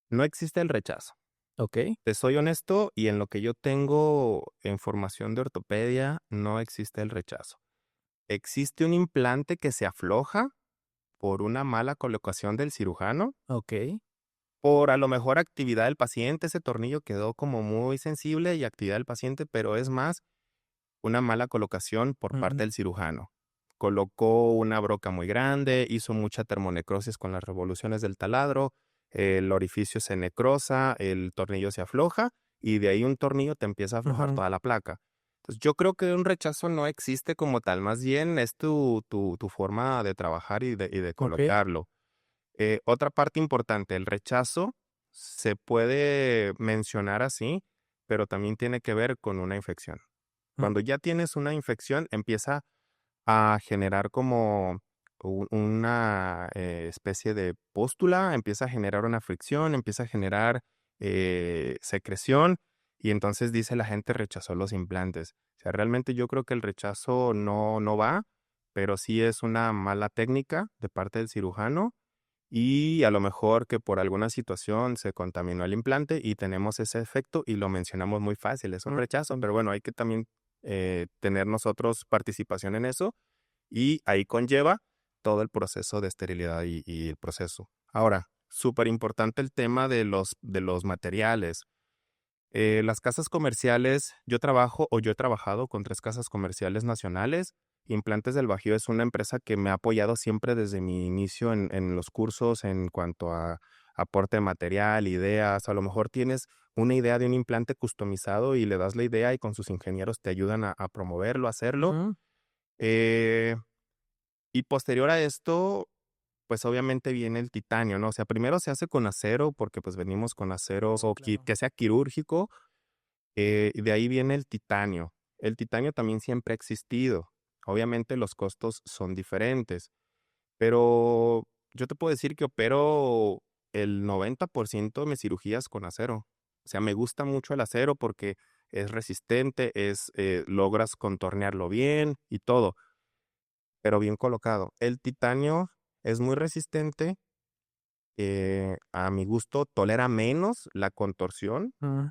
No existe el rechazo. Ok, Te soy honesto y en lo que yo tengo en formación de ortopedia, no existe el rechazo. Existe un implante que se afloja por una mala colocación del cirujano, ok, por a lo mejor actividad del paciente, ese tornillo quedó como muy sensible y actividad del paciente, pero es más una mala colocación por parte Ujú, del cirujano. Colocó una broca muy grande, hizo mucha termonecrosis con las revoluciones del taladro, el orificio se necrosa, el tornillo se afloja y de ahí un tornillo te empieza a aflojar ujú, toda la placa. Entonces, yo creo que un rechazo no existe como tal, más bien es tu forma de trabajar y de okey, colocarlo. Otra parte importante, el rechazo se puede mencionar así, pero también tiene que ver con una infección. mm, Cuando ya tienes una infección, empieza a generar como una especie de pústula, empieza a generar una fricción, empieza a generar secreción y entonces dice la gente rechazó los implantes. O sea, realmente yo creo que el rechazo no va, pero sí es una mala técnica de parte del cirujano y a lo mejor que por alguna situación se contaminó el implante y tenemos ese efecto y lo mencionamos muy fácil, es un rechazo, mm. pero bueno, hay que también tener nosotros participación en eso y ahí conlleva todo el proceso de esterilidad y el proceso. Ahora, súper importante el tema de los materiales. Las casas comerciales, yo he trabajado con 3 casas comerciales nacionales. Implantes del Bajío es una empresa que me ha apoyado siempre desde mi inicio en los cursos en cuanto a aporte de material, ideas. A lo mejor tienes una idea de un implante customizado y le das la idea y con sus ingenieros te ayudan a promoverlo, a hacerlo. Ujú, Eh, y posterior a esto, pues obviamente viene el titanio, ¿no? O sea, primero se hace con acero porque pues venimos con acero sí, claro. que sea quirúrgico y de ahí viene el titanio. El titanio también siempre ha existido. Obviamente los costos son diferentes, pero yo te puedo decir que opero el 90% de mis cirugías con acero. O sea, me gusta mucho el acero porque es resistente, logras contornearlo bien y todo, pero bien colocado. El titanio es muy resistente, a mi gusto tolera menos la contorsión Mm,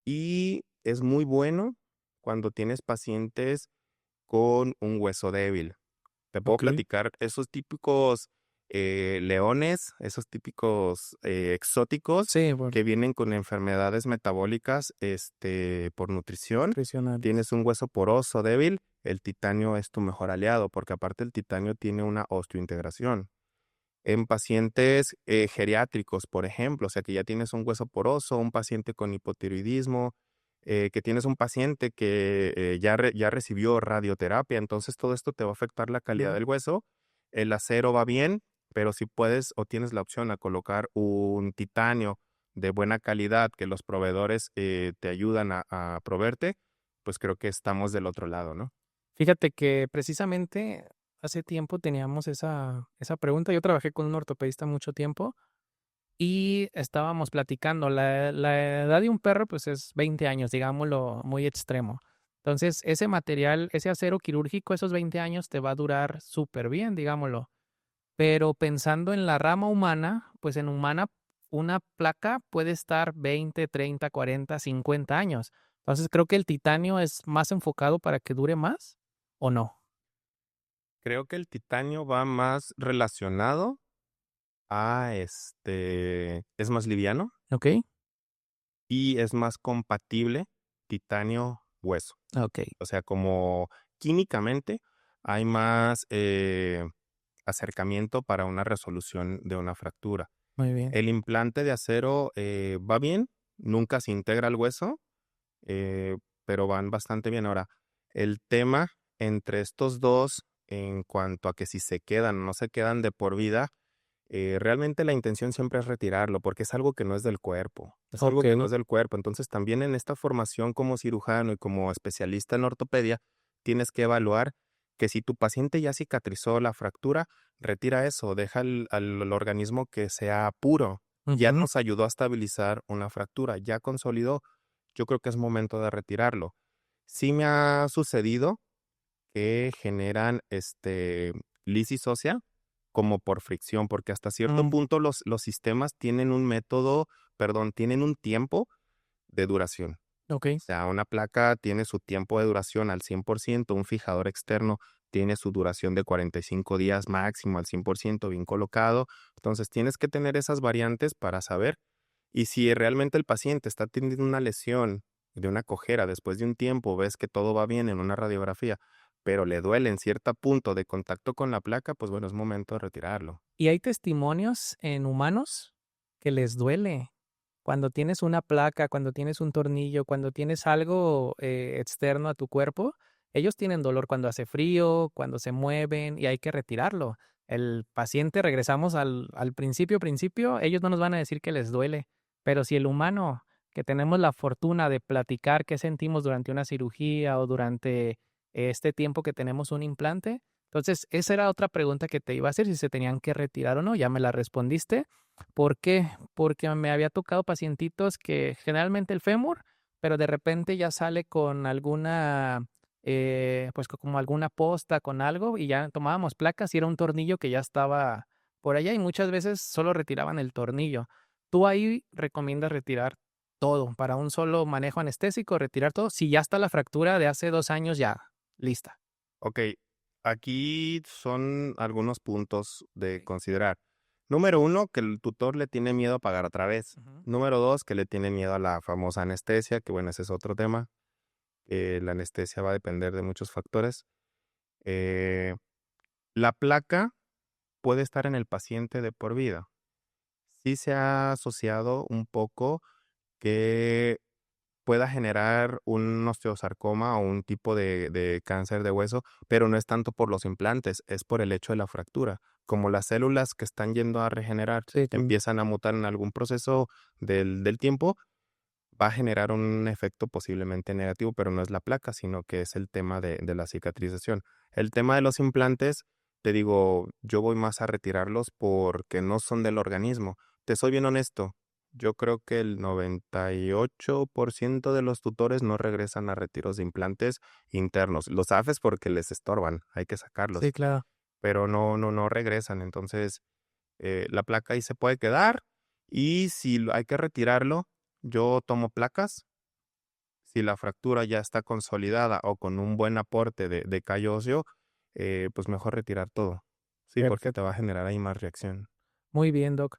y es muy bueno cuando tienes pacientes con un hueso débil. Te puedo okey. platicar esos típicos leones, esos típicos exóticos Sí, por que vienen con enfermedades metabólicas por nutrición. nutricionales. Tienes un hueso poroso débil, el titanio es tu mejor aliado, porque aparte el titanio tiene una osteointegración. En pacientes geriátricos, por ejemplo, o sea, que ya tienes un hueso poroso, un paciente con hipotiroidismo, que tienes un paciente que ya recibió radioterapia, entonces todo esto te va a afectar la calidad Mm. del hueso. El acero va bien, pero si puedes o tienes la opción a colocar un titanio de buena calidad que los proveedores te ayudan a proveerte, pues creo que estamos del otro lado, ¿no? Fíjate que precisamente hace tiempo teníamos esa pregunta. Yo trabajé con un ortopedista mucho tiempo y estábamos platicando. La edad de un perro, pues, es 20 años, digámoslo muy extremo. Entonces, ese material, ese acero quirúrgico, esos 20 años te va a durar súper bien, digámoslo. Pero pensando en la rama humana, pues, en humana, una placa puede estar 20, 30, 40, 50 años. Entonces, creo que el titanio es más enfocado para que dure más, ¿o no? Creo que el titanio va más relacionado es más liviano ¿Okey? y es más compatible titanio-hueso. Okey, O sea, como químicamente hay más acercamiento para una resolución de una fractura. muy bien. El implante de acero va bien, nunca se integra al hueso, eh, pero van bastante bien. Ahora, el tema entre estos dos en cuanto a que si se quedan o no se quedan de por vida, realmente la intención siempre es retirarlo, porque es algo que no es del cuerpo, es algo que no Okey. es del cuerpo. Entonces, también en esta formación como cirujano y como especialista en ortopedia, tienes que evaluar que si tu paciente ya cicatrizó la fractura, retira eso, deja al organismo que sea puro. Ya Ujú. nos ayudó a estabilizar una fractura, ya consolidó. Yo creo que es momento de retirarlo. Sí me ha sucedido que generan, lisis ósea, como por fricción, porque hasta cierto Mm, punto los sistemas tienen un método, perdón, tienen un tiempo de duración. Ok. O sea, una placa tiene su tiempo de duración al 100%, un fijador externo tiene su duración de 45 días máximo al 100% bien colocado. Entonces, tienes que tener esas variantes para saber. Y si realmente el paciente está teniendo una lesión de una cojera después de un tiempo, ves que todo va bien en una radiografía, pero le duele en cierto punto de contacto con la placa, pues bueno, es momento de retirarlo. ¿Y hay testimonios en humanos que les duele? Cuando tienes una placa, cuando tienes un tornillo, cuando tienes algo externo a tu cuerpo, ellos tienen dolor cuando hace frío, cuando se mueven y hay que retirarlo. El paciente, regresamos al principio, ellos no nos van a decir que les duele, pero si el humano, que tenemos la fortuna de platicar qué sentimos durante una cirugía o durante este tiempo que tenemos un implante, entonces esa era otra pregunta que te iba a hacer, si se tenían que retirar o no, ya me la respondiste. ¿Por qué? Porque me había tocado pacientitos que generalmente el fémur, pero de repente ya sale con alguna, pues como alguna posta, con algo, y ya tomábamos placas y era un tornillo que ya estaba por allá y muchas veces solo retiraban el tornillo. ¿Tú ahí recomiendas retirar todo para un solo manejo anestésico, retirar todo? Si ya está la fractura de hace 2 años, ya, lista. Ok, aquí son algunos puntos de Ok. considerar. Número uno, que el tutor le tiene miedo a pagar otra vez. Ujú. Número dos, que le tiene miedo a la famosa anestesia, que bueno, ese es otro tema. La anestesia va a depender de muchos factores. Eh, la placa puede estar en el paciente de por vida. Sí se ha asociado un poco que pueda generar un osteosarcoma o un tipo de cáncer de hueso, pero no es tanto por los implantes, es por el hecho de la fractura. Como las células que están yendo a regenerar Sí, empiezan a mutar en algún proceso del tiempo, va a generar un efecto posiblemente negativo, pero no es la placa, sino que es el tema de la cicatrización. El tema de los implantes, te digo, yo voy más a retirarlos porque no son del organismo. Te soy bien honesto, yo creo que el 98% de los tutores no regresan a retiros de implantes internos. Los haces porque les estorban, hay que sacarlos, sí, claro. pero no regresan. Entonces, la placa ahí se puede quedar y si hay que retirarlo, yo tomo placas. Si la fractura ya está consolidada o con un buen aporte de callo óseo, pues mejor retirar todo. Sí, porque te va a Perfecto. generar ahí más reacción. Muy bien, Doc.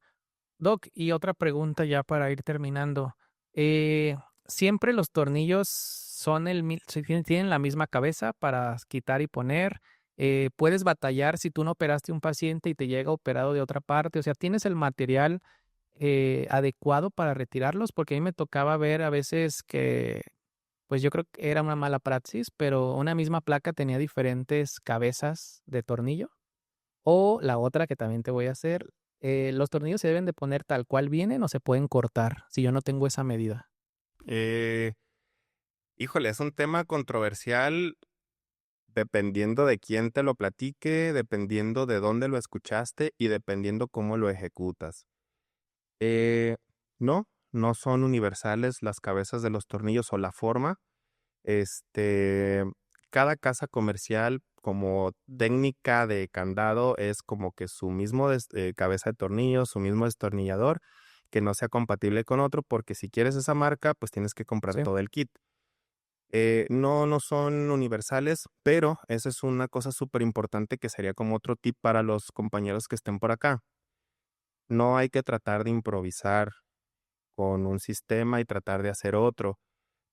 Doc, y otra pregunta ya para ir terminando. Eh, ¿Siempre los tornillos son si tienen la misma cabeza para quitar y poner? ¿Puedes batallar si tú no operaste un paciente y te llega operado de otra parte? O sea, ¿tienes el material adecuado para retirarlos? Porque a mí me tocaba ver a veces que, pues yo creo que era una mala praxis, pero una misma placa tenía diferentes cabezas de tornillo. O la otra que también te voy a hacer, ¿los tornillos se deben de poner tal cual vienen o se pueden cortar si yo no tengo esa medida? Eh, híjole, es un tema controversial dependiendo de quién te lo platique, dependiendo de dónde lo escuchaste y dependiendo cómo lo ejecutas. Eh, no, no son universales las cabezas de los tornillos o la forma. Este, cada casa comercial como técnica de candado es como que su mismo cabeza de tornillo, su mismo destornillador, que no sea compatible con otro, porque si quieres esa marca, pues tienes que comprar Sí, todo el kit. No son universales, pero esa es una cosa súper importante que sería como otro tip para los compañeros que estén por acá. No hay que tratar de improvisar con un sistema y tratar de hacer otro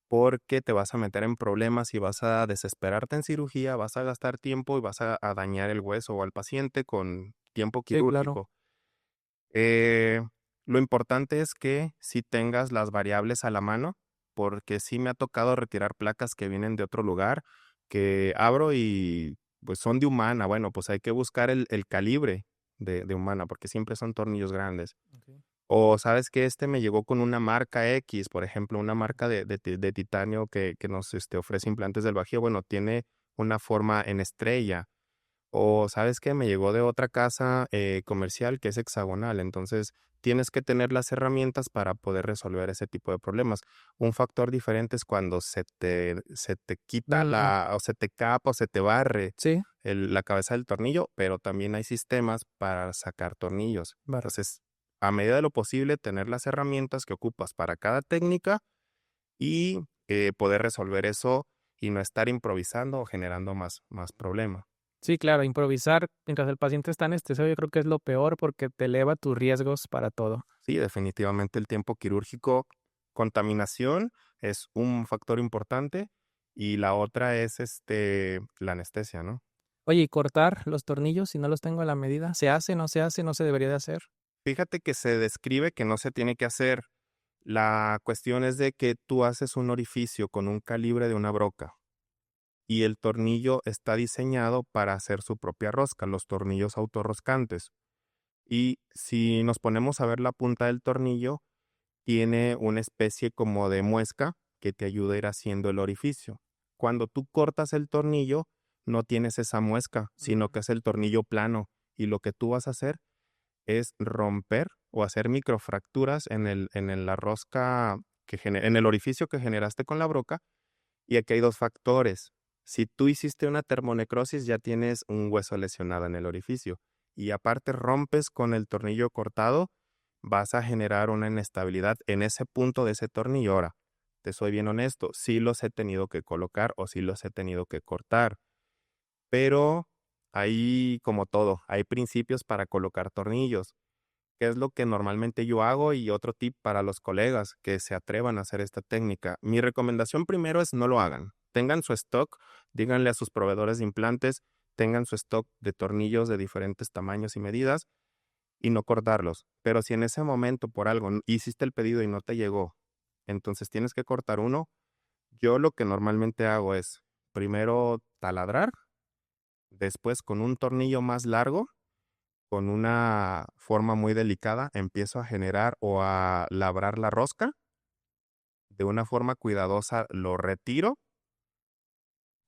porque te vas a meter en problemas y vas a desesperarte en cirugía, vas a gastar tiempo y vas a dañar el hueso o al paciente con tiempo sí, claro. quirúrgico. Eh, lo importante es que si tengas las variables a la mano, porque sí me ha tocado retirar placas que vienen de otro lugar, que abro y pues son de humana. Bueno, pues hay que buscar el calibre de humana, porque siempre son tornillos grandes. Okey. O sabes que este me llegó con una marca X, por ejemplo, una marca de titanio que nos ofrece implantes del Bajío. Bueno, tiene una forma en estrella. O sabes que me llegó de otra casa comercial que es hexagonal. Entonces, tienes que tener las herramientas para poder resolver ese tipo de problemas. Un factor diferente es cuando se te quita Mm, o se te capa o se te barre sí, la cabeza del tornillo, pero también hay sistemas para sacar tornillos. vale. Entonces, a medida de lo posible, tener las herramientas que ocupas para cada técnica y poder resolver eso y no estar improvisando o generando más problema. Sí, claro, improvisar mientras el paciente está anestesiado, yo creo que es lo peor porque te eleva tus riesgos para todo. Sí, definitivamente el tiempo quirúrgico, contaminación es un factor importante y la otra es la anestesia, ¿no? Oye, ¿y cortar los tornillos si no los tengo a la medida? ¿Se hace, no se hace, no se debería de hacer? Fíjate que se describe que no se tiene que hacer. La cuestión es de que tú haces un orificio con un calibre de una broca y el tornillo está diseñado para hacer su propia rosca, los tornillos autorroscantes. Y si nos ponemos a ver la punta del tornillo, tiene una especie como de muesca que te ayuda a ir haciendo el orificio. Cuando tú cortas el tornillo, no tienes esa muesca, sino que es el tornillo plano. Y lo que tú vas a hacer es romper o hacer microfracturas la rosca, en el orificio que generaste con la broca. Y aquí hay dos factores. Si tú hiciste una termonecrosis, ya tienes un hueso lesionado en el orificio. Y aparte rompes con el tornillo cortado, vas a generar una inestabilidad en ese punto de ese tornillo. Ahora, te soy bien honesto, sí los he tenido que colocar o sí los he tenido que cortar, pero ahí, como todo, hay principios para colocar tornillos, que es lo que normalmente yo hago, y otro tip para los colegas que se atrevan a hacer esta técnica. Mi recomendación primero es no lo hagan. Tengan su stock, díganle a sus proveedores de implantes, tengan su stock de tornillos de diferentes tamaños y medidas y no cortarlos. Pero si en ese momento por algo hiciste el pedido y no te llegó, entonces tienes que cortar uno. Yo lo que normalmente hago es primero taladrar, después con un tornillo más largo, con una forma muy delicada, empiezo a generar o a labrar la rosca. De una forma cuidadosa lo retiro.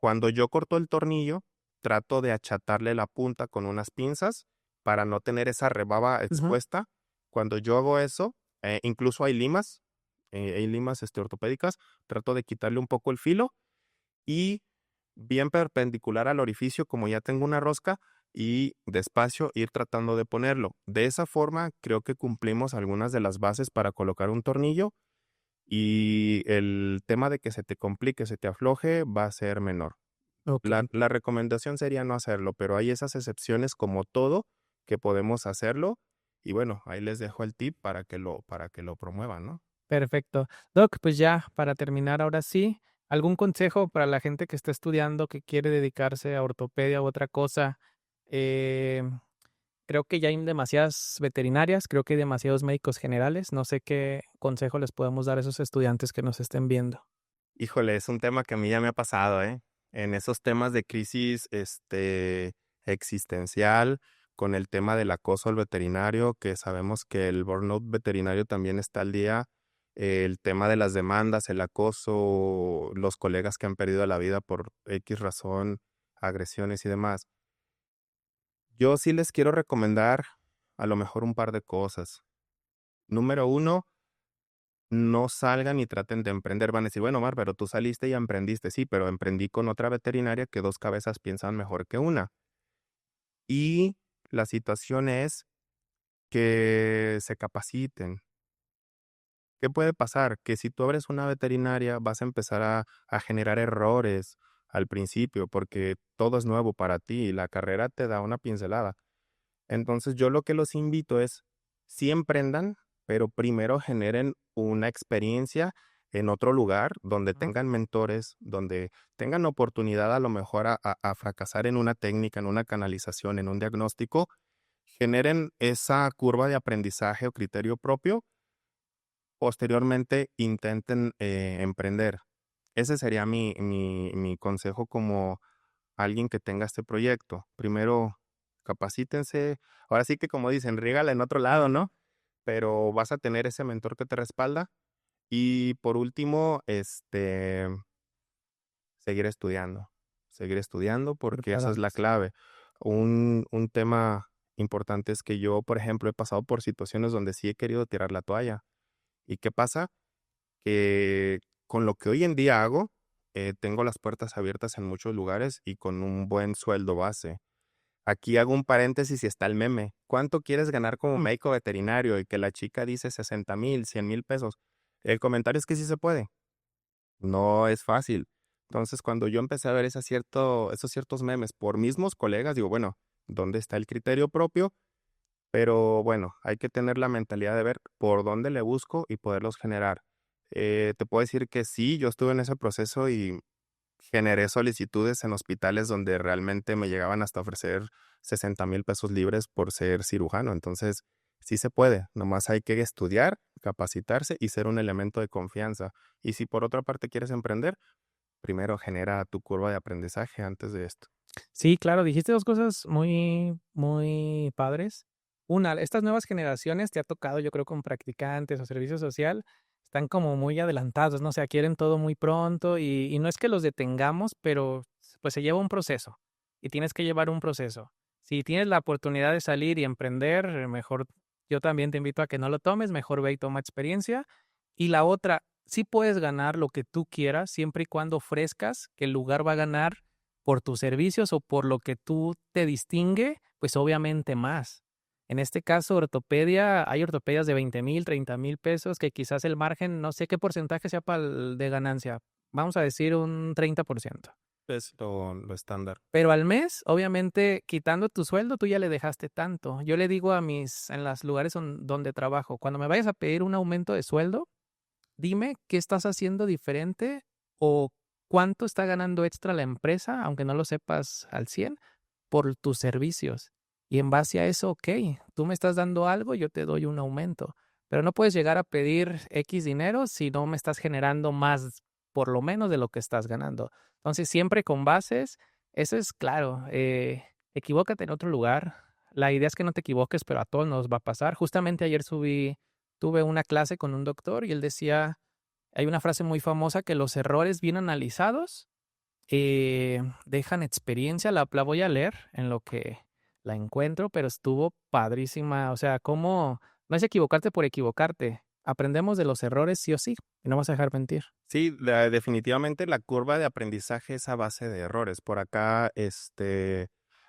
Cuando yo corto el tornillo, trato de achatarle la punta con unas pinzas para no tener esa rebaba Ujú. expuesta. Cuando yo hago eso, incluso hay limas ortopédicas, trato de quitarle un poco el filo y bien perpendicular al orificio, como ya tengo una rosca, y despacio ir tratando de ponerlo. De esa forma, creo que cumplimos algunas de las bases para colocar un tornillo y el tema de que se te complique, se te afloje, va a ser menor. La, Ok. la recomendación sería no hacerlo, pero hay esas excepciones como todo que podemos hacerlo. Y bueno, ahí les dejo el tip para que lo promuevan, ¿no? Perfecto. Doc, pues ya para terminar, ahora sí, ¿algún consejo para la gente que está estudiando, que quiere dedicarse a ortopedia u otra cosa? Creo que ya hay demasiadas veterinarias, creo que hay demasiados médicos generales. No sé qué consejo les podemos dar a esos estudiantes que nos estén viendo. Híjole, es un tema que a mí ya me ha pasado, ¿eh? En esos temas de crisis, existencial, con el tema del acoso al veterinario, que sabemos que el burnout veterinario también está al día, el tema de las demandas, el acoso, los colegas que han perdido la vida por X razón, agresiones y demás. Yo sí les quiero recomendar a lo mejor un par de cosas. Número uno, no salgan y traten de emprender. Van a decir, bueno, Omar, pero tú saliste y emprendiste. Sí, pero emprendí con otra veterinaria que dos cabezas piensan mejor que una. Y la situación es que se capaciten. ¿Qué puede pasar? Que si tú abres una veterinaria vas a empezar a generar errores al principio porque todo es nuevo para ti y la carrera te da una pincelada. Entonces, yo lo que los invito es, sí emprendan, pero primero generen una experiencia en otro lugar donde Ujú. tengan mentores, donde tengan oportunidad a lo mejor a fracasar en una técnica, en una canalización, en un diagnóstico, generen esa curva de aprendizaje o criterio propio, posteriormente intenten emprender. Ese sería mi consejo como alguien que tenga este proyecto. Primero, capacítense. Ahora sí que como dicen, rígala en otro lado, ¿no? Pero vas a tener ese mentor que te respalda. Y por último, seguir estudiando porque esa es la Prepararse. clave. Un tema importante es que yo, por ejemplo, he pasado por situaciones donde sí he querido tirar la toalla. ¿Y qué pasa? Que con lo que hoy en día hago, tengo las puertas abiertas en muchos lugares y con un buen sueldo base. Aquí hago un paréntesis y está el meme. ¿Cuánto quieres ganar como Mm. médico veterinario? Y que la chica dice 60,000, 100,000 pesos. El comentario es que sí se puede. no es fácil. Entonces, cuando yo empecé a ver esos ciertos memes por mismos colegas, digo, bueno, ¿dónde está el criterio propio? Pero bueno, hay que tener la mentalidad de ver por dónde le busco y poderlos generar. Te puedo decir que sí, yo estuve en ese proceso y generé solicitudes en hospitales donde realmente me llegaban hasta ofrecer 60,000 pesos libres por ser cirujano. Entonces, sí se puede, nomás hay que estudiar, capacitarse y ser un elemento de confianza. Y si por otra parte quieres emprender, primero genera tu curva de aprendizaje antes de esto. Sí, claro, dijiste 2 cosas muy, muy padres. Una, estas nuevas generaciones, te ha tocado, yo creo, con practicantes o servicio social, están como muy adelantados, ¿no? O sea, quieren todo muy pronto y no es que los detengamos, pero, pues, se lleva un proceso y tienes que llevar un proceso. Si tienes la oportunidad de salir y emprender, mejor yo también te invito a que no lo tomes, mejor ve y toma experiencia. Y la otra, sí puedes ganar lo que tú quieras, siempre y cuando ofrezcas que el lugar va a ganar por tus servicios o por lo que tú te distingue, pues obviamente más. En este caso, ortopedia, hay ortopedias de 20,000, 30,000 pesos, que quizás el margen, no sé qué porcentaje sea para de ganancia. Vamos a decir un 30%. Es lo estándar. Pero al mes, obviamente, quitando tu sueldo, tú ya le dejaste tanto. Yo le digo en los lugares donde trabajo, cuando me vayas a pedir un aumento de sueldo, dime qué estás haciendo diferente o cuánto está ganando extra la empresa, aunque no lo sepas al 100 por tus servicios. Y en base a eso, okey, tú me estás dando algo, yo te doy un aumento, pero no puedes llegar a pedir x dinero si no me estás generando más, por lo menos, de lo que estás ganando. Entonces, siempre con bases, eso es claro, equivócate en otro lugar. La idea es que no te equivoques, pero a todos nos va a pasar. Justamente ayer tuve una clase con un doctor y él decía, hay una frase muy famosa que los errores bien analizados dejan experiencia, la voy a leer en lo que la encuentro, pero estuvo padrísima. O sea, cómo no es equivocarte por equivocarte. Aprendemos de los errores sí o sí, y no vas a dejar mentir. Sí, definitivamente la curva de aprendizaje es a base de errores. Por acá,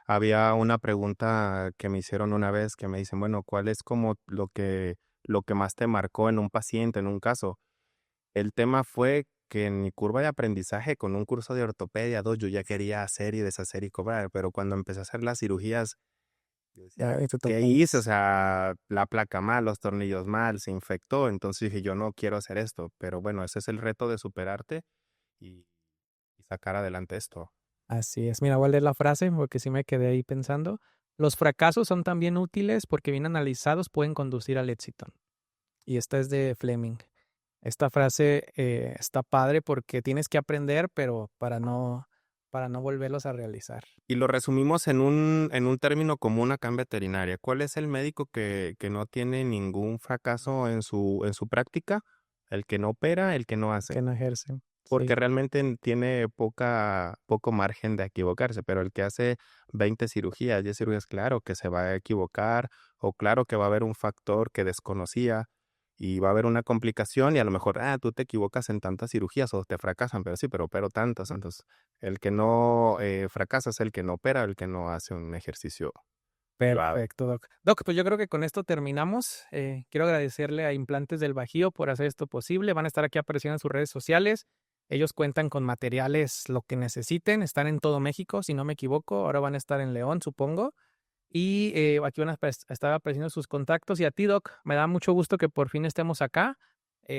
había una pregunta que me hicieron una vez que me dicen, bueno, ¿cuál es como lo que más te marcó en un paciente, en un caso? El tema fue que en mi curva de aprendizaje con un curso de ortopedia 2 yo ya quería hacer y deshacer y cobrar, pero cuando empecé a hacer las cirugías, yo decía, Ya, y te ¿qué tocó. hice? O sea, la placa mal, los tornillos mal, se infectó. Entonces dije, yo no quiero hacer esto, pero bueno, ese es el reto de superarte y, y sacar adelante esto. Así es. Mira, voy a leer la frase porque sí me quedé ahí pensando. Los fracasos son también útiles porque bien analizados pueden conducir al éxito. Y esta es de Fleming. Esta frase está padre porque tienes que aprender, pero para no volverlos a realizar. Y lo resumimos en un término común acá en veterinaria. ¿Cuál es el médico que no tiene ningún fracaso en su práctica? El que no opera, el que no hace. Que no ejercen. Porque Sí, realmente tiene poco margen de equivocarse, pero el que hace 20 cirugías, 10 cirugías, claro que se va a equivocar, o claro que va a haber un factor que desconocía y va a haber una complicación y a lo mejor, tú te equivocas en tantas cirugías o te fracasan, pero sí, pero opero tantas. Entonces, el que no fracasa es el que no opera, el que no hace un ejercicio privado. perfecto, Doc. Doc, pues yo creo que con esto terminamos. Quiero agradecerle a Implantes del Bajío por hacer esto posible. Van a estar aquí apareciendo en sus redes sociales. Ellos cuentan con materiales, lo que necesiten. Están en todo México, si no me equivoco. Ahora van a estar en León, supongo. Y aquí van a estar apareciendo sus contactos. Y a ti, Doc, me da mucho gusto que por fin estemos acá.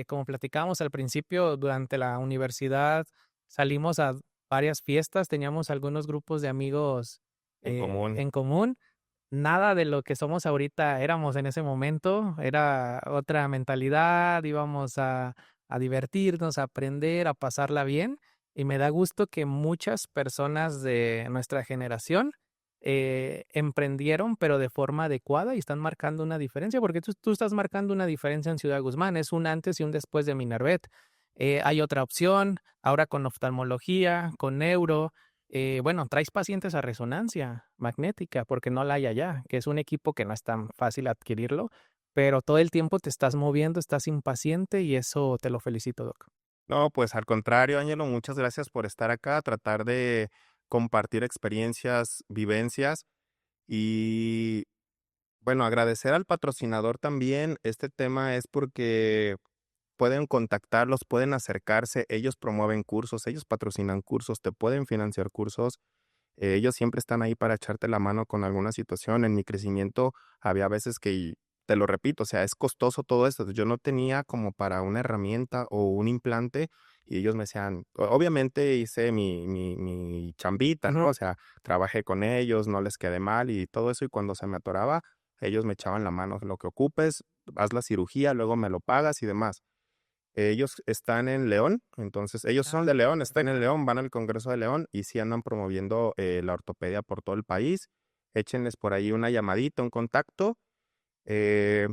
Como platicábamos al principio, durante la universidad salimos a varias fiestas, teníamos algunos grupos de amigos En común. en común. Nada de lo que somos ahorita éramos en ese momento, era otra mentalidad, íbamos a divertirnos, a aprender, a pasarla bien. Y me da gusto que muchas personas de nuestra generación emprendieron, pero de forma adecuada y están marcando una diferencia, porque tú estás marcando una diferencia en Ciudad Guzmán, es un antes y un después de Minervet. Hay otra opción, ahora con oftalmología, con neuro. Bueno, traes pacientes a resonancia magnética porque no la hay allá, que es un equipo que no es tan fácil adquirirlo, pero todo el tiempo te estás moviendo, estás impaciente y eso te lo felicito, Doc. No, pues al contrario, Ángelo, muchas gracias por estar acá, tratar de compartir experiencias, vivencias y bueno, agradecer al patrocinador también. Este tema es porque pueden contactarlos, pueden acercarse, ellos promueven cursos, ellos patrocinan cursos, te pueden financiar cursos. Ellos siempre están ahí para echarte la mano con alguna situación. En mi crecimiento había veces que, y te lo repito, o sea, es costoso todo esto. Yo no tenía como para una herramienta o un implante y ellos me decían, obviamente hice mi chambita, ¿no? Ujú. O sea, trabajé con ellos, no les quedé mal y todo eso. Y cuando se me atoraba, ellos me echaban la mano, lo que ocupes, haz la cirugía, luego me lo pagas y demás. Ellos están en León, entonces ellos son de León, están en Perfecto. León, van al Congreso de León y sí andan promoviendo la ortopedia por todo el país. Échenles por ahí una llamadita, un contacto. Eh,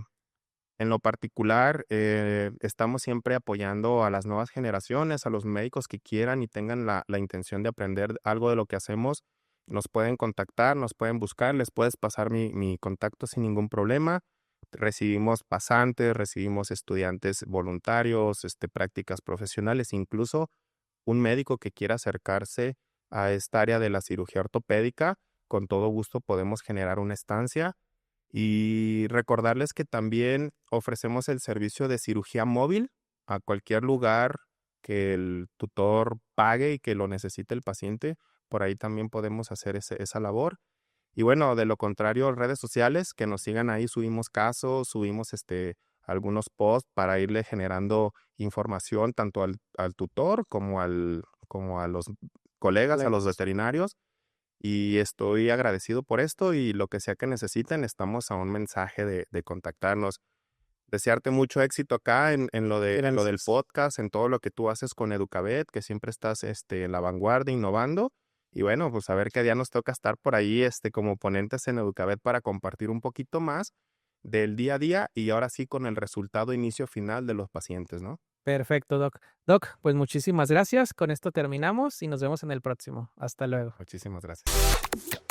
en lo particular, estamos siempre apoyando a las nuevas generaciones, a los médicos que quieran y tengan la intención de aprender algo de lo que hacemos. Nos pueden contactar, nos pueden buscar, les puedes pasar mi contacto sin ningún problema. Recibimos pasantes, recibimos estudiantes voluntarios, prácticas profesionales, incluso un médico que quiera acercarse a esta área de la cirugía ortopédica, con todo gusto podemos generar una estancia y recordarles que también ofrecemos el servicio de cirugía móvil a cualquier lugar que el tutor pague y que lo necesite el paciente. Por ahí también podemos hacer esa labor. Y bueno, de lo contrario, redes sociales, que nos sigan ahí, subimos casos, subimos algunos posts para irle generando información tanto al tutor como a los colegas, a los Colegas. veterinarios. Y estoy agradecido por esto y lo que sea que necesiten, estamos a un mensaje de contactarnos. Desearte mucho éxito acá en lo del Gracias. podcast, en todo lo que tú haces con Educabet, que siempre estás en la vanguardia, innovando. Y bueno, pues a ver qué día nos toca estar por ahí como ponentes en Educabet para compartir un poquito más del día a día y ahora sí con el resultado inicio final de los pacientes, ¿no? Perfecto, Doc. Doc, pues muchísimas gracias. Con esto terminamos y nos vemos en el próximo. Hasta luego. Muchísimas gracias.